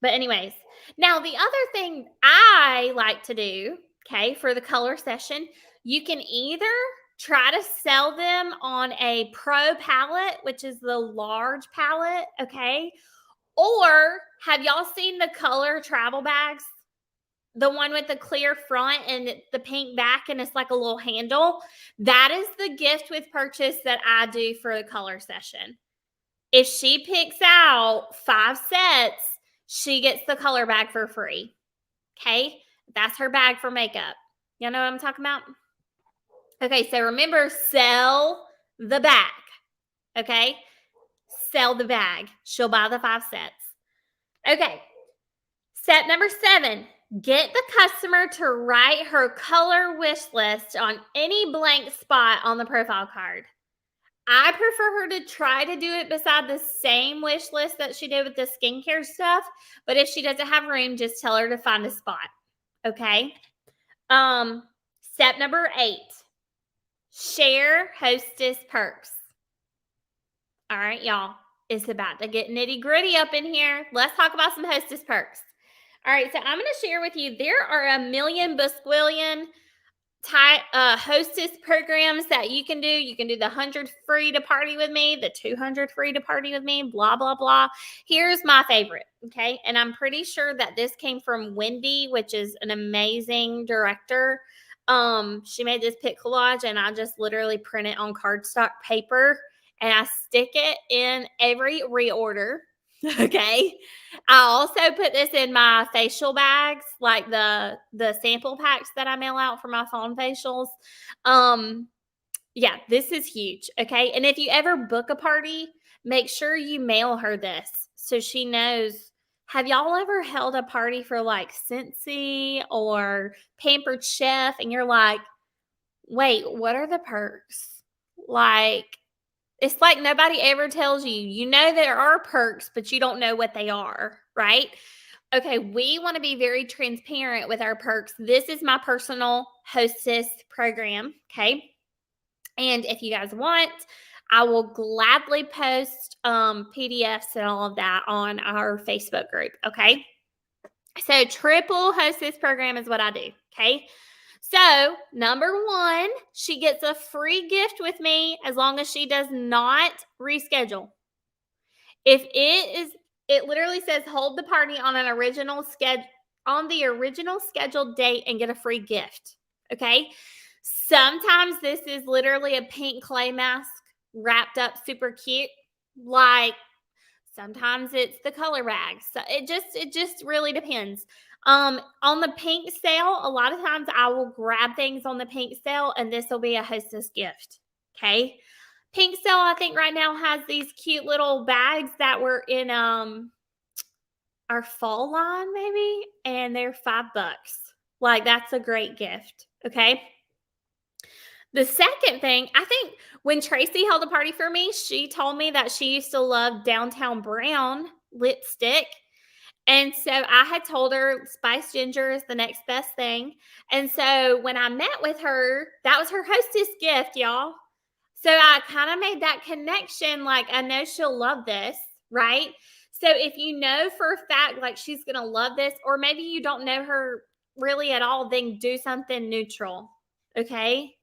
But anyways, now the other thing I like to do, okay, for the color session, you can either try to sell them on a pro palette, which is the large palette, okay? Or have y'all seen the color travel bags? The one with the clear front and the pink back, and it's like a little handle. That is the gift with purchase that I do for the color session. If she picks out 5 sets, she gets the color bag for free. Okay? That's her bag for makeup. Y'all know what I'm talking about? Okay, so remember, sell the bag. Okay? Sell the bag. She'll buy the 5 sets. Okay. Step number 7, get the customer to write her color wish list on any blank spot on the profile card. I prefer her to try to do it beside the same wish list that she did with the skincare stuff. But if she doesn't have room, just tell her to find a spot. Okay. Step number 8, share hostess perks. All right, y'all. It's about to get nitty gritty up in here. Let's talk about some hostess perks. All right, so I'm going to share with you, there are a million bisquillion hostess programs that you can do. You can do the 100 free to party with me, the 200 free to party with me, blah, blah, blah. Here's my favorite, okay? And I'm pretty sure that this came from Wendy, which is an amazing director. She made this pic collage, and I just literally print it on cardstock paper, and I stick it in every reorder. Okay. I also put this in my facial bags, like the sample packs that I mail out for my fawn facials. Yeah, this is huge. Okay. And if you ever book a party, make sure you mail her this so she knows. Have y'all ever held a party for like Scentsy or Pampered Chef and you're like, wait, what are the perks? Like, it's like nobody ever tells you. You know there are perks, but you don't know what they are, right? Okay, we want to be very transparent with our perks. This is my personal hostess program, okay? And if you guys want, I will gladly post PDFs and all of that on our Facebook group, okay? So triple hostess program is what I do, okay? So, number 1, she gets a free gift with me as long as she does not reschedule. If it literally says hold the party on the original scheduled date and get a free gift. Okay? Sometimes this is literally a pink clay mask wrapped up super cute. Like sometimes it's the color rags. So it just really depends. On the pink sale, a lot of times I will grab things on the pink sale, and this will be a hostess gift. Okay. Pink sale, I think right now has these cute little bags that were in our fall line, maybe, and they're $5. Like that's a great gift. Okay. The second thing, I think when Tracy held a party for me, she told me that she used to love Downtown Brown lipstick. And so I had told her Spice Ginger is the next best thing. And so when I met with her, that was her hostess gift, y'all. So I kind of made that connection. Like, I know she'll love this, right? So if you know for a fact, like she's going to love this, or maybe you don't know her really at all, then do something neutral. Okay.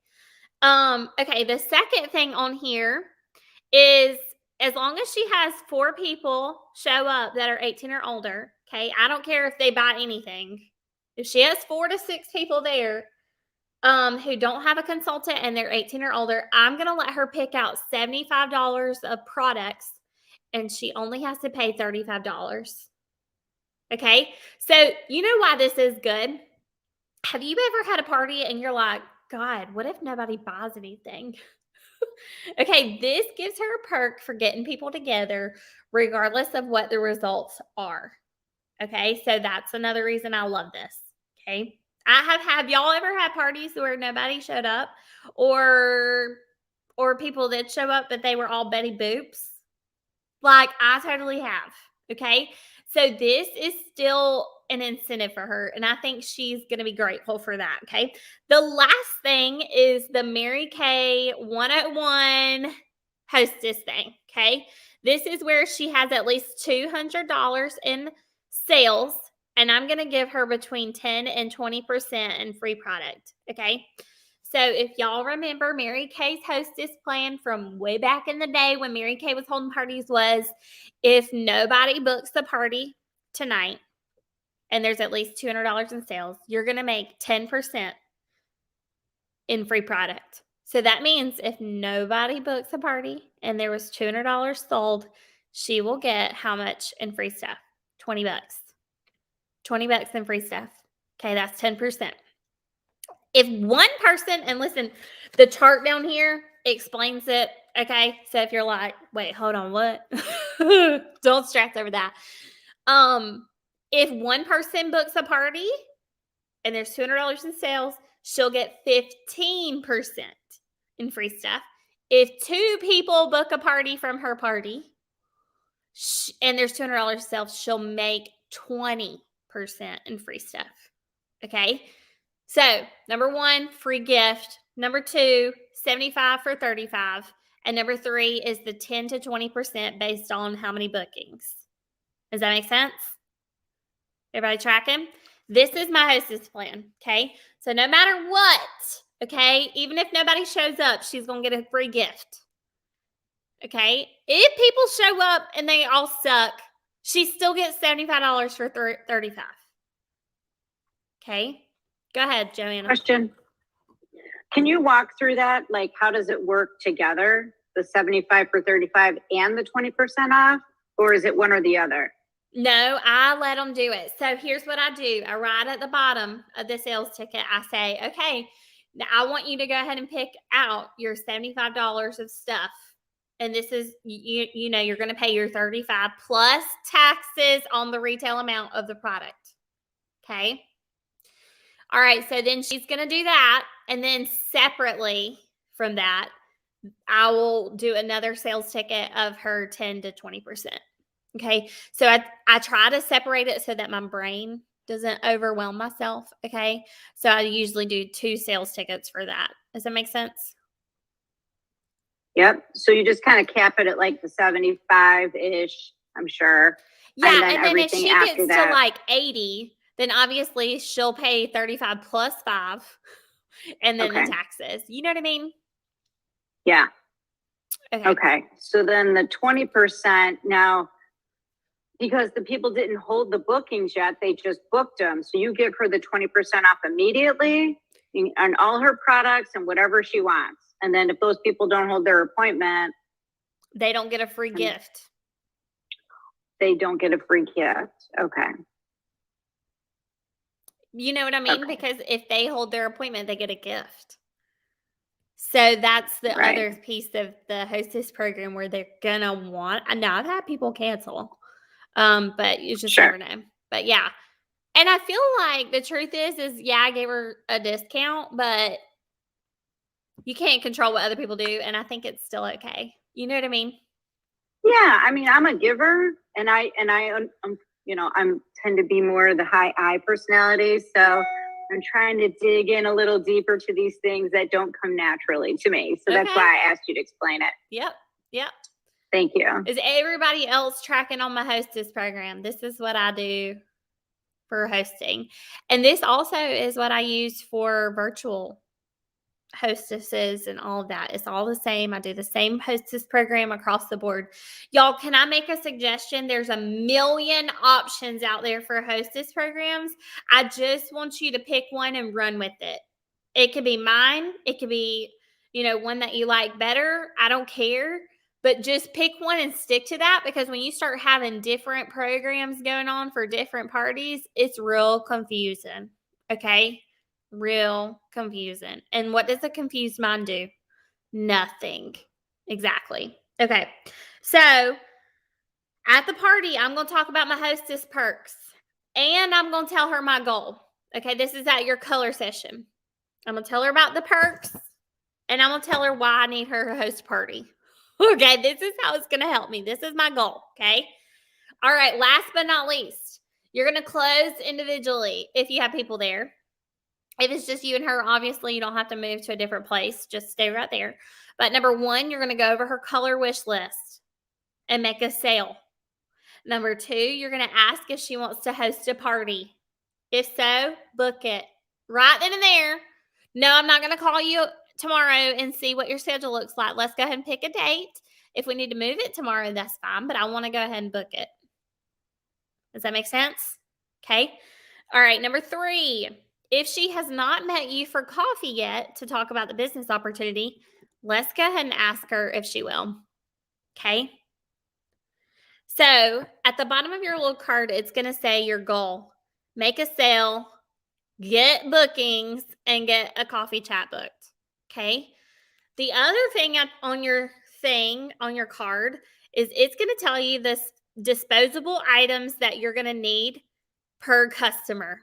Okay. The second thing on here is as long as she has 4 people show up that are 18 or older, okay, I don't care if they buy anything. If she has 4 to 6 people there who don't have a consultant and they're 18 or older, I'm going to let her pick out $75 of products and she only has to pay $35. Okay, so you know why this is good? Have you ever had a party and you're like, God, what if nobody buys anything? Okay, this gives her a perk for getting people together, regardless of what the results are. Okay, so that's another reason I love this. Okay, have y'all ever had parties where nobody showed up, or people that show up but they were all Betty Boops? Like I totally have. Okay, so this is still an incentive for her, and I think she's going to be grateful for that. Okay, the last thing is the Mary Kay 101 hostess thing. Okay, this is where she has at least $200 in sales, and I'm going to give her between 10 and 20% in free product. Okay, so if y'all remember Mary Kay's hostess plan from way back in the day when Mary Kay was holding parties was if nobody books the party tonight and there's at least $200 in sales, you're going to make 10% in free product. So that means if nobody books a party and there was $200 sold, she will get how much in free stuff? $20. $20 in free stuff. Okay, that's 10%. If one person, and listen, the chart down here explains it. Okay, so if you're like, wait, hold on, what? Don't stress over that. If one person books a party and there's $200 in sales, she'll get 15% in free stuff. If 2 people book a party from her party, and there's $200 sales, she'll make 20% in free stuff. Okay. So number 1, free gift. Number 2, 75 for 35. And number 3 is the 10 to 20% based on how many bookings. Does that make sense? Everybody tracking? This is my hostess plan. Okay. So no matter what, okay, even if nobody shows up, she's going to get a free gift. Okay. If people show up and they all suck, she still gets $75 for 35. Okay. Go ahead, Joanna. Question. Can you walk through that? Like, how does it work together? The 75 for 35 and the 20% off? Or is it one or the other? No, I let them do it. So here's what I do. I write at the bottom of the sales ticket, I say, okay, now I want you to go ahead and pick out your $75 of stuff. And this is, you know, you're going to pay your 35 plus taxes on the retail amount of the product. Okay. All right. So then she's going to do that. And then separately from that, I will do another sales ticket of her 10 to 20%. Okay. So I try to separate it so that my brain doesn't overwhelm myself. Okay. So I usually do 2 sales tickets for that. Does that make sense? Yep. So you just kind of cap it at like the 75-ish, I'm sure. Yeah. And then if she gets to like 80, then obviously she'll pay 35 plus 5 and then the taxes. You know what I mean? Yeah. Okay. So then the 20% now, because the people didn't hold the bookings yet, they just booked them. So you give her the 20% off immediately on all her products and whatever she wants. And then if those people don't hold their appointment, they don't get a free gift. They don't get a free gift. Okay. You know what I mean? Okay. Because if they hold their appointment, they get a gift. So that's the other piece of the hostess program where they're going to want. Now, I've had people cancel, but you just never know. But yeah. And I feel like the truth is, yeah, I gave her a discount, but you can't control what other people do. And I think it's still okay. You know what I mean? Yeah. I mean, I'm a giver and I you know, I'm tend to be more the high I personality. So I'm trying to dig in a little deeper to these things that don't come naturally to me. So that's why I asked you to explain it. Yep. Thank you. Is everybody else tracking on my hostess program? This is what I do for hosting. And this also is what I use for virtual hostesses and all of that. It's all the same. I do the same hostess program across the board. Y'all, can I make a suggestion? There's a million options out there for hostess programs. I just want you to pick one and run with it. It could be mine. It could be, you know, one that you like better. I don't care. But just pick one and stick to that, because when you start having different programs going on for different parties, it's real confusing. Okay? Real confusing. And what does a confused mind do? Nothing. Exactly. Okay. So at the party, I'm going to talk about my hostess perks and I'm going to tell her my goal. Okay. This is at your color session. I'm going to tell her about the perks and I'm going to tell her why I need her to host a party. Okay. This is how it's going to help me. This is my goal. Okay. All right. Last but not least, you're going to close individually if you have people there. If it's just you and her, obviously you don't have to move to a different place. Just stay right there. But number 1, you're going to go over her color wish list and make a sale. Number 2, you're going to ask if she wants to host a party. If so, book it. Right then and there. No, I'm not going to call you tomorrow and see what your schedule looks like. Let's go ahead and pick a date. If we need to move it tomorrow, that's fine. But I want to go ahead and book it. Does that make sense? Okay. All right. Number 3. If she has not met you for coffee yet to talk about the business opportunity, let's go ahead and ask her if she will. Okay. So at the bottom of your little card, it's going to say your goal. Make a sale, get bookings, and get a coffee chat booked. Okay. The other thing on your card is it's going to tell you this disposable items that you're going to need per customer.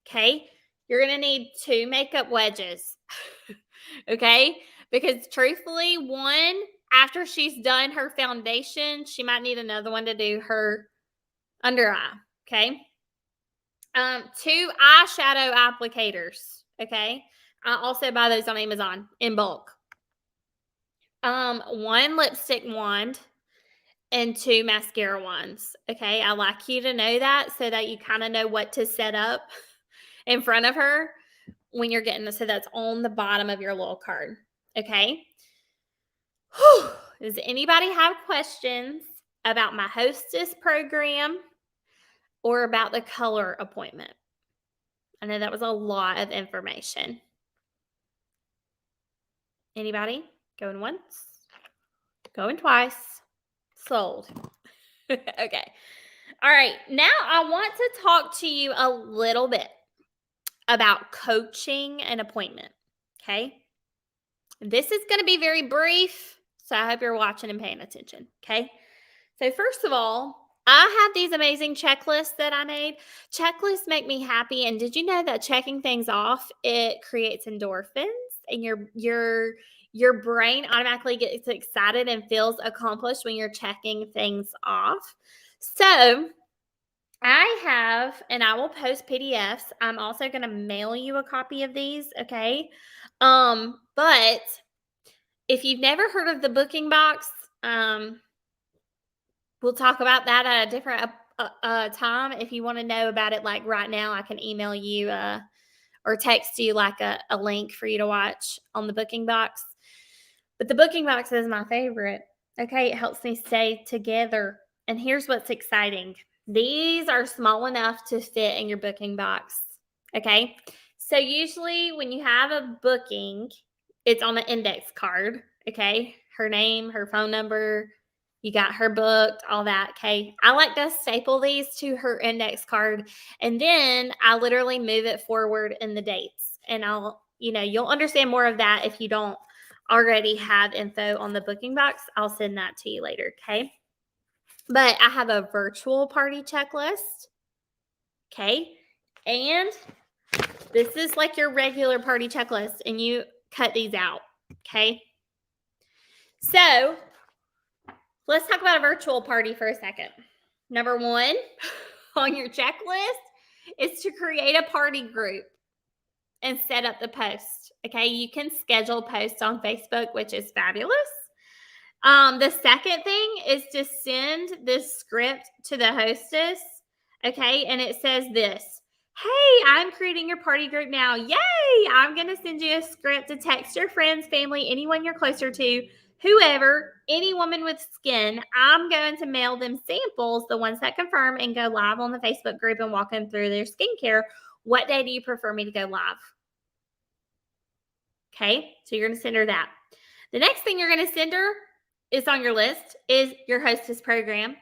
Okay. You're going to need 2 makeup wedges. Okay. Because truthfully, one, after she's done her foundation, she might need another one to do her under eye. Okay. 2 eyeshadow applicators. Okay. I also buy those on Amazon in bulk. 1 lipstick wand and 2 mascara wands. Okay. I like you to know that so that you kind of know what to set up in front of her when you're getting this. So that's on the bottom of your little card. Okay. Whew. Does anybody have questions about my hostess program or about the color appointment? I know that was a lot of information. Anybody? Going once? Going twice? Sold. Okay. All right. Now I want to talk to you a little bit about coaching an appointment. Okay. This is going to be very brief, so I hope you're watching and paying attention. Okay. So first of all, I have these amazing checklists that I made. Checklists make me happy. And did you know that checking things off, it creates endorphins and your brain automatically gets excited and feels accomplished when you're checking things off. So I have, and I will post PDFs. I'm also going to mail you a copy of these. Okay. But if you've never heard of the booking box, we'll talk about that at a different time. If you want to know about it, like right now, I can email you or text you like a link for you to watch on the booking box. But the booking box is my favorite. Okay, it helps me stay together. And here's what's exciting. These are small enough to fit in your booking box. Okay, so usually when you have a booking, it's on an index card. Okay, her name, her phone number, you got her booked, all that. Okay. I like to staple these to her index card. And then I literally move it forward in the dates. And you'll understand more of that if you don't already have info on the booking box. I'll send that to you later. Okay. But I have a virtual party checklist. Okay. And this is like your regular party checklist. And you cut these out. Okay. So let's talk about a virtual party for a second. Number 1 on your checklist is to create a party group and set up the post. Okay, you can schedule posts on Facebook, which is fabulous. The second thing is to send this script to the hostess. Okay, and it says this. Hey, I'm creating your party group now. Yay! I'm going to send you a script to text your friends, family, anyone you're closer to, whoever, any woman with skin. I'm going to mail them samples, the ones that confirm, and go live on the Facebook group and walk them through their skincare. What day do you prefer me to go live? Okay, so you're going to send her that. The next thing you're going to send her is on your list is your hostess program.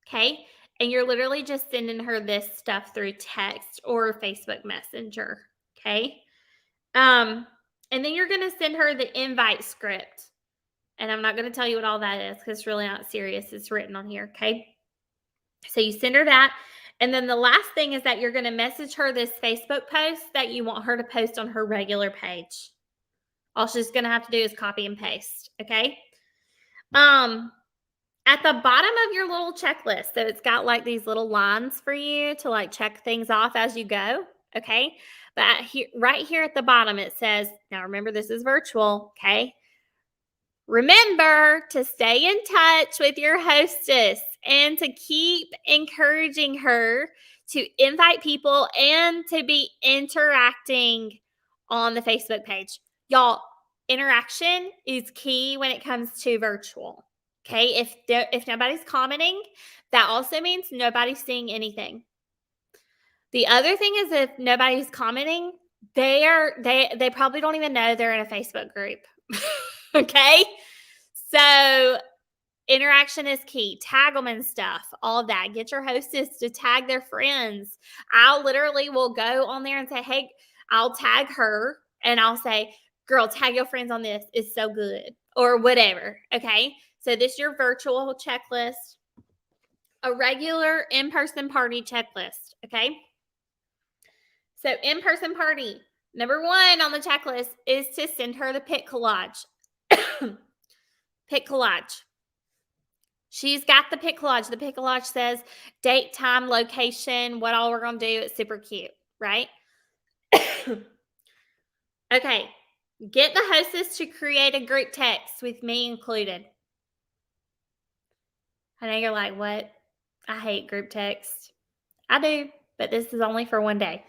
Okay, and you're literally just sending her this stuff through text or Facebook Messenger. Okay, and then you're going to send her the invite script. And I'm not going to tell you what all that is because it's really not serious. It's written on here. Okay. So you send her that. And then the last thing is that you're going to message her this Facebook post that you want her to post on her regular page. All she's going to have to do is copy and paste. Okay. At the bottom of your little checklist, so it's got like these little lines for you to like check things off as you go. Okay. But right here at the bottom, it says, now remember, this is virtual. Okay. Remember to stay in touch with your hostess and to keep encouraging her to invite people and to be interacting on the Facebook page. Y'all, interaction is key when it comes to virtual. Okay, if nobody's commenting, that also means nobody's seeing anything. The other thing is if nobody's commenting, they probably don't even know they're in a Facebook group. Okay, so interaction is key. Tag them and stuff, all of that. Get your hostess to tag their friends. I literally will go on there and say, hey, I'll tag her and I'll say, girl, tag your friends on this. It's so good, or whatever. Okay, so this is your virtual checklist, a regular in-person party checklist. Okay, so in-person party. Number 1 on the checklist is to send her the pic collage. Pic collage. She's got the pic collage. The pic collage says date, time, location, what all we're going to do. It's super cute, right? Okay. Get the hostess to create a group text with me included. I know you're like, what? I hate group text. I do, but this is only for one day.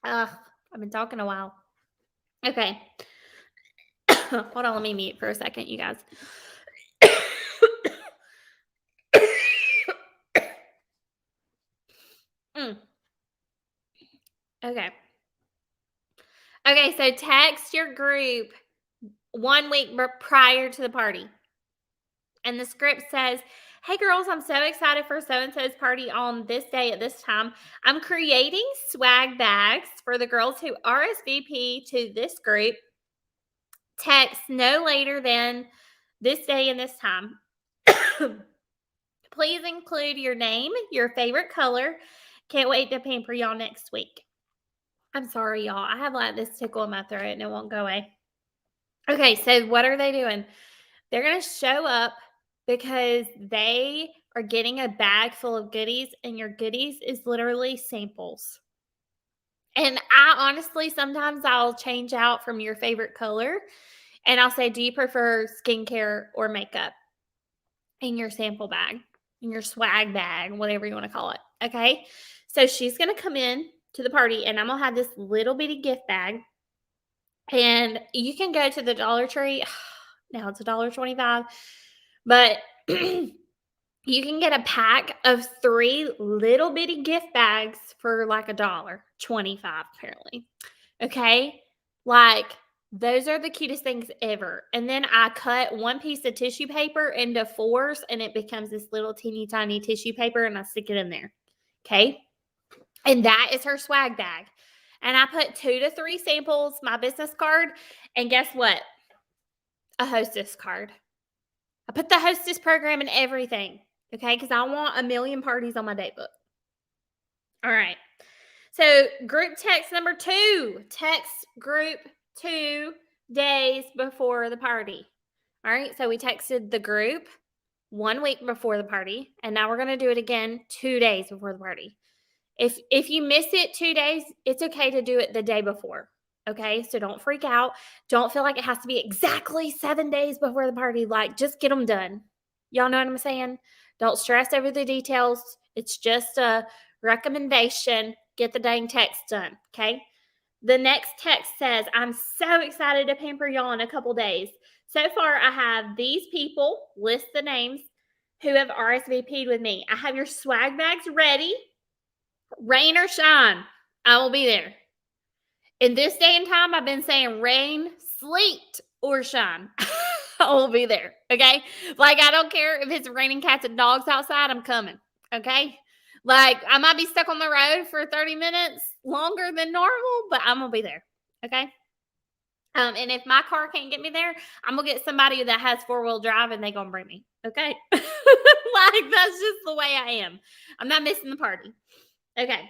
I've been talking a while. Okay. Hold on, let me mute for a second, you guys. Okay. Okay, so text your group 1 week prior to the party. And the script says, hey girls, I'm so excited for so-and-so's party on this day at this time. I'm creating swag bags for the girls who RSVP to this group. Text no later than this day and this time. Please include your name, your favorite color. Can't wait to pamper y'all next week. I'm sorry, y'all. I have like this tickle in my throat and it won't go away. Okay, so what are they doing? They're going to show up because they are getting a bag full of goodies, and your goodies is literally samples. And I honestly, sometimes I'll change out from your favorite color and I'll say, do you prefer skincare or makeup in your sample bag, in your swag bag, whatever you want to call it? Okay. So she's going to come in to the party and I'm going to have this little bitty gift bag. And you can go to the Dollar Tree. Now it's $1.25, but you can get a pack of 3 little bitty gift bags for like $1.25 apparently. Okay, like those are the cutest things ever. And then I cut 1 piece of tissue paper into 4s, and it becomes this little teeny tiny tissue paper, and I stick it in there. Okay, and that is her swag bag. And I put 2 to 3 samples, my business card, and guess what? A hostess card. I put the hostess program in everything, okay? Because I want 1,000,000 parties on my date book. All right. So group text number 2. Text group 2 days before the party. All right. So we texted the group 1 week before the party. And now we're going to do it again 2 days before the party. If you miss it 2 days, it's okay to do it the day before. Okay, so don't freak out. Don't feel like it has to be exactly 7 days before the party. Like, just get them done. Y'all know what I'm saying? Don't stress over the details. It's just a recommendation. Get the dang text done, okay? The next text says, I'm so excited to pamper y'all in a couple days. So far, I have these people, list the names, who have RSVP'd with me. I have your swag bags ready. Rain or shine, I will be there. In this day and time, I've been saying rain, sleet, or shine. I will be there. Okay. Like, I don't care if it's raining cats and dogs outside, I'm coming. Okay. Like, I might be stuck on the road for 30 minutes longer than normal, but I'm going to be there. Okay. And if my car can't get me there, I'm going to get somebody that has 4-wheel drive and they're going to bring me. Okay. Like, that's just the way I am. I'm not missing the party. Okay.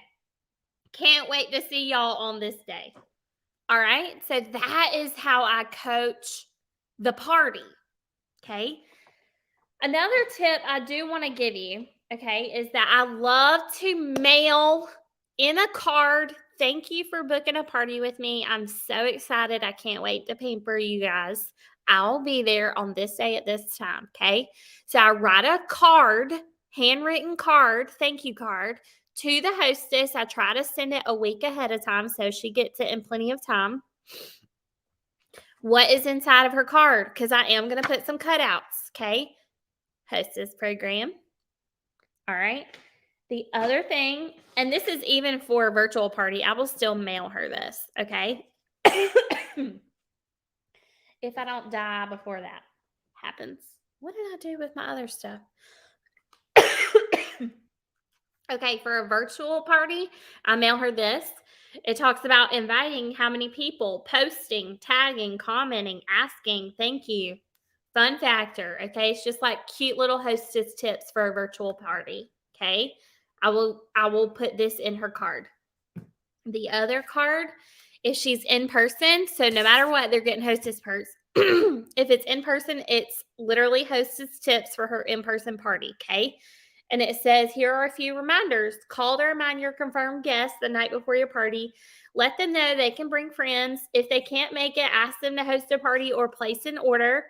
Can't wait to see y'all on this day. All right. So that is how I coach the party. Okay. Another tip I do want to give you, okay, is that I love to mail in a card. Thank you for booking a party with me. I'm so excited. I can't wait to pamper you guys. I'll be there on this day at this time. Okay. So I write a card, handwritten card, thank you card, to the hostess. I try to send it a week ahead of time so she gets it in plenty of time. What is inside of her card? Because I am going to put some cutouts, okay? Hostess program. All right. The other thing, and this is even for a virtual party, I will still mail her this, okay? If I don't die before that happens. What did I do with my other stuff? Okay, for a virtual party, I mail her this. It talks about inviting how many people, posting, tagging, commenting, asking, thank you. Fun factor, okay? It's just like cute little hostess tips for a virtual party, okay? I will put this in her card. The other card, if she's in person, so no matter what, they're getting hostess perks. If it's in person, it's literally hostess tips for her in-person party, okay? And it says, here are a few reminders. Call to remind your confirmed guests the night before your party. Let them know they can bring friends. If they can't make it, ask them to host a party or place an order.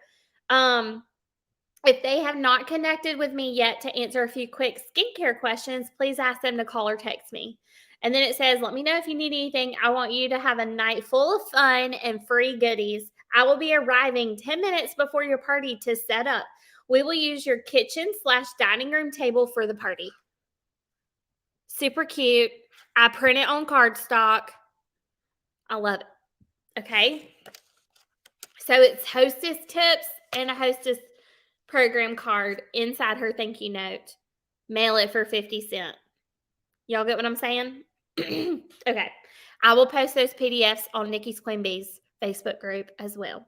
If they have not connected with me yet to answer a few quick skincare questions, please ask them to call or text me. And then it says, let me know if you need anything. I want you to have a night full of fun and free goodies. I will be arriving 10 minutes before your party to set up. We will use your kitchen/dining room table for the party. Super cute. I print it on cardstock. I love it. Okay. So it's hostess tips and a hostess program card inside her thank you note. Mail it for 50 cents. Y'all get what I'm saying? Okay. I will post those PDFs on Nikki's Queen Bees Facebook group as well.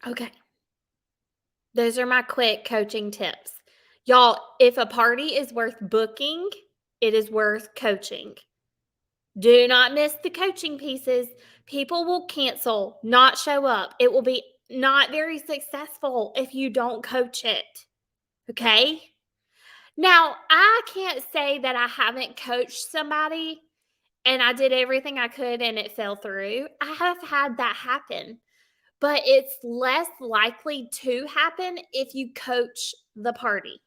Okay. Those are my quick coaching tips. Y'all, if a party is worth booking, it is worth coaching. Do not miss the coaching pieces. People will cancel, not show up. It will be not very successful if you don't coach it. Okay? Now, I can't say that I haven't coached somebody and I did everything I could and it fell through. I have had that happen, but it's less likely to happen if you coach the party.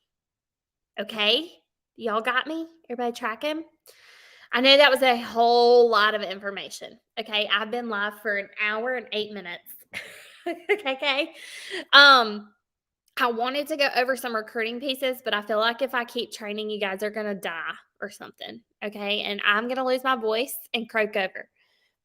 Okay? Y'all got me? Everybody tracking? I know that was a whole lot of information. Okay? I've been live for an hour and 8 minutes. Okay? I wanted to go over some recruiting pieces, but I feel like if I keep training, you guys are going to die or something. Okay. And I'm going to lose my voice and croak over.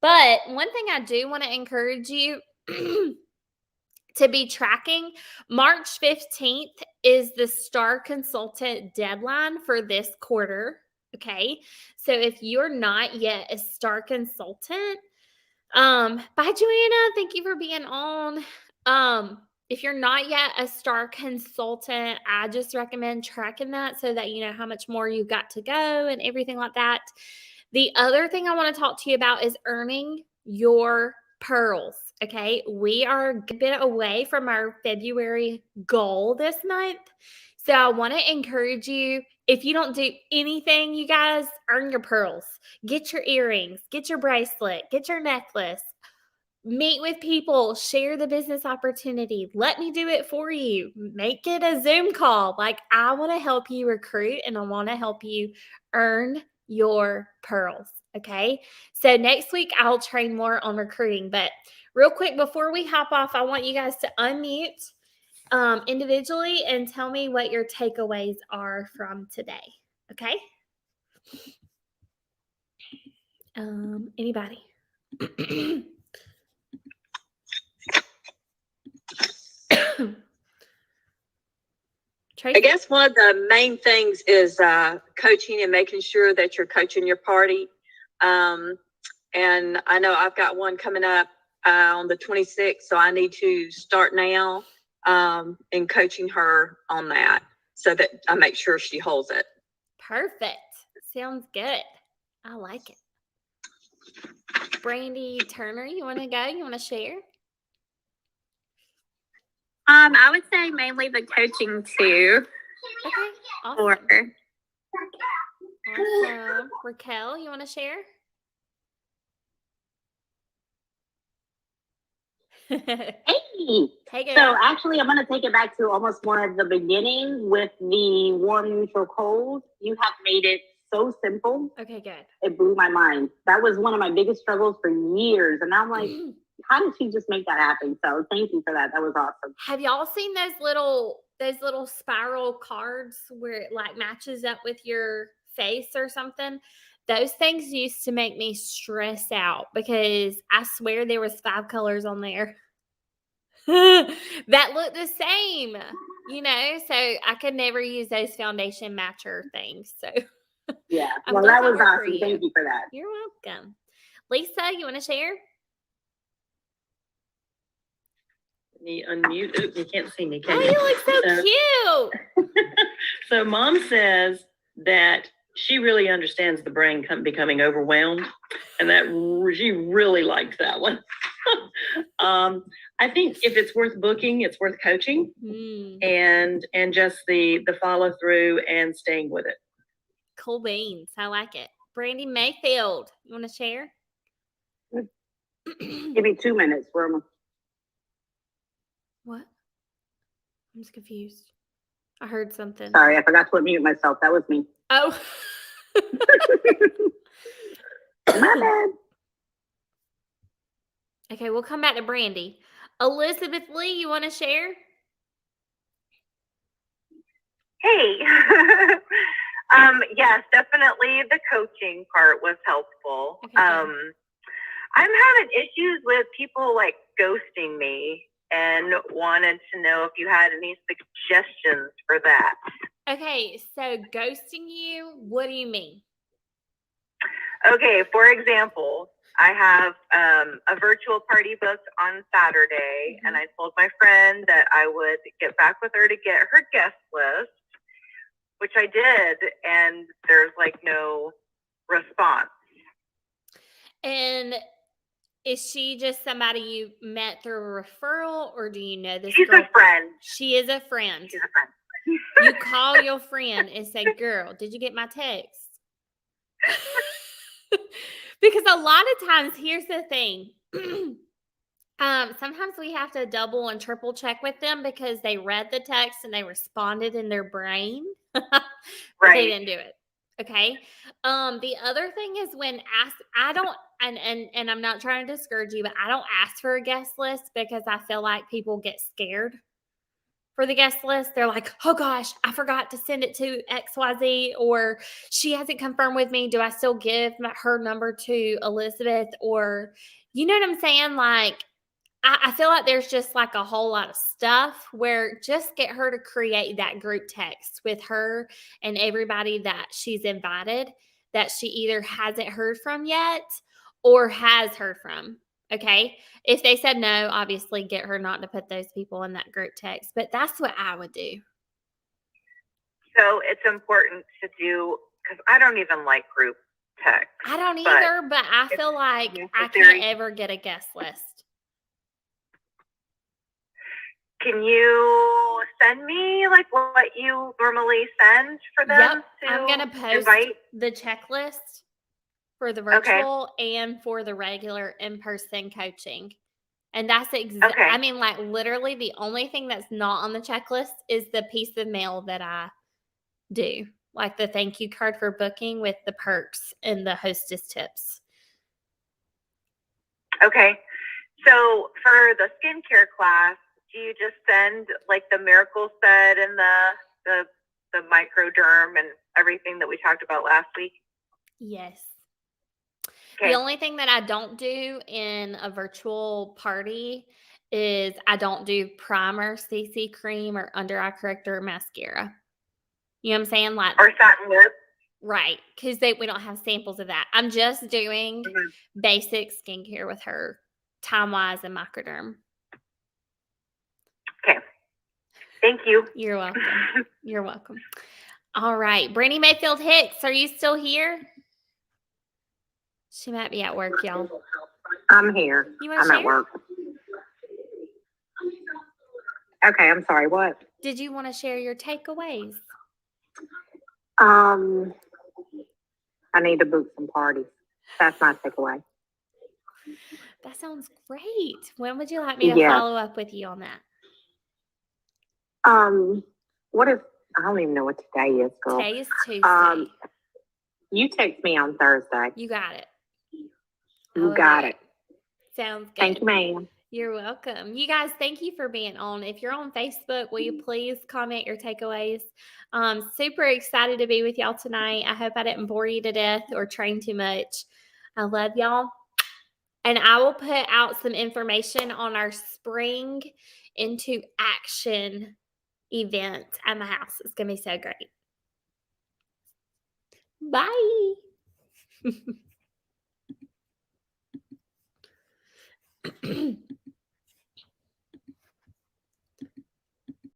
But one thing I do want to encourage you to be tracking, March 15th is the Star Consultant deadline for this quarter. Okay. So if you're not yet a Star Consultant, bye Joanna. Thank you for being on. If you're not yet a Star Consultant, I just recommend tracking that so that you know how much more you've got to go and everything like that. The other thing I want to talk to you about is earning your pearls. Okay. We are a bit away from our February goal this month. So I want to encourage you, if you don't do anything, you guys, earn your pearls. Get your earrings, get your bracelet, get your necklace. Meet with people, share the business opportunity. Let me do it for you. Make it a Zoom call. Like, I want to help you recruit and I want to help you earn your pearls. Okay. So next week I'll train more on recruiting. But real quick, before we hop off, I want you guys to unmute individually and tell me what your takeaways are from today. Okay. Anybody? I guess one of the main things is coaching and making sure that you're coaching your party. And I know I've got one coming up on the 26th, so I need to start now in coaching her on that so that I make sure she holds it. Perfect. Sounds good. I like it. Brandy Turner, you want to go? You want to share? I would say mainly the coaching too. Okay. Awesome. Or Awesome. Raquel, you want to share? Hey. Hey, girl. So actually, I'm going to take it back to almost more of the beginning with the warm, neutral, cold. You have made it so simple. Okay, good. It blew my mind. That was one of my biggest struggles for years. And I'm like, how did she just make that happen? So thank you for that. That was awesome. Have y'all seen those little spiral cards where it like matches up with your face or something? Those things used to make me stress out because I swear there was 5 colors on there that looked the same, so I could never use those foundation matcher things. So yeah, I'm well, that was glad for awesome. you. Thank you for that. You're welcome. Lisa, you want to share? Me unmute. Oops, you can't see me. Oh, you look so cute. So Mom says that she really understands the brain becoming overwhelmed, and that she really likes that one. I think if it's worth booking, it's worth coaching, and just the follow through and staying with it. Cool beans. I like it. Brandy Mayfield, you want to share? Give me 2 minutes. What? I'm just confused. I heard something. Sorry, I forgot to unmute myself. That was me. Oh. My bad. Okay, we'll come back to Brandy. Elizabeth Lee, you want to share? Hey. Yes, definitely the coaching part was helpful. Okay, I'm having issues with people like ghosting me and wanted to know if you had any suggestions for that. Okay, so ghosting you, what do you mean? Okay, for example, I have a virtual party booked on Saturday, and I told my friend that I would get back with her to get her guest list, which I did, and there's like no response. And is she just somebody you met through a referral, or do you know this She's girl? a friend. She is a friend. She's a friend. You call your friend and say, girl, did you get my text? Because a lot of times, here's the thing. Sometimes we have to double and triple check with them because they read the text and they responded in their brain, but they didn't do it. Okay. The other thing is when I don't, and I'm not trying to discourage you, but I don't ask for a guest list because I feel like people get scared for the guest list. They're like, oh gosh, I forgot to send it to XYZ, or she hasn't confirmed with me. Do I still give her number to Elizabeth? Or, you know what I'm saying? Like, I feel like there's just like a whole lot of stuff where just get her to create that group text with her and everybody that she's invited that she either hasn't heard from yet or has heard from. Okay. If they said no, obviously get her not to put those people in that group text, but that's what I would do. So it's important to do, because I don't even like group text. I don't either, but I feel like I can't ever get a guest list. Can you send me like what you normally send for them to I'm going to post invite? the checklist for the virtual and for the regular in-person coaching. And that's I mean, like literally the only thing that's not on the checklist is the piece of mail that I do, like the thank you card for booking with the perks and the hostess tips. Okay. So for the skincare class, do you just send like the miracle set and the microderm and everything that we talked about last week? Yes. Okay. The only thing that I don't do in a virtual party is I don't do primer, CC cream, or under eye corrector or mascara. You know what I'm saying? Like, or satin lip. Right. Because we don't have samples of that. I'm just doing basic skincare with her, Time-Wise and Microderm. Okay. Thank you. You're welcome. You're welcome. All right. Brandy Mayfield Hicks, are you still here? She might be at work, y'all. I'm here. I'm at work. Okay, I'm sorry. What? Did you want to share your takeaways? I need to book some parties. That's my takeaway. That sounds great. When would you like me to follow up with you on that? What is, I don't even know what today is, girl. Today is Tuesday. You text me on Thursday. You got it. You got it. Sounds good. Thank you, ma'am. You're welcome. You guys, thank you for being on. If you're on Facebook, will you please comment your takeaways? Super excited to be with y'all tonight. I hope I didn't bore you to death or train too much. I love y'all. And I will put out some information on our Spring into Action event at my house. It's going to be so great. Bye.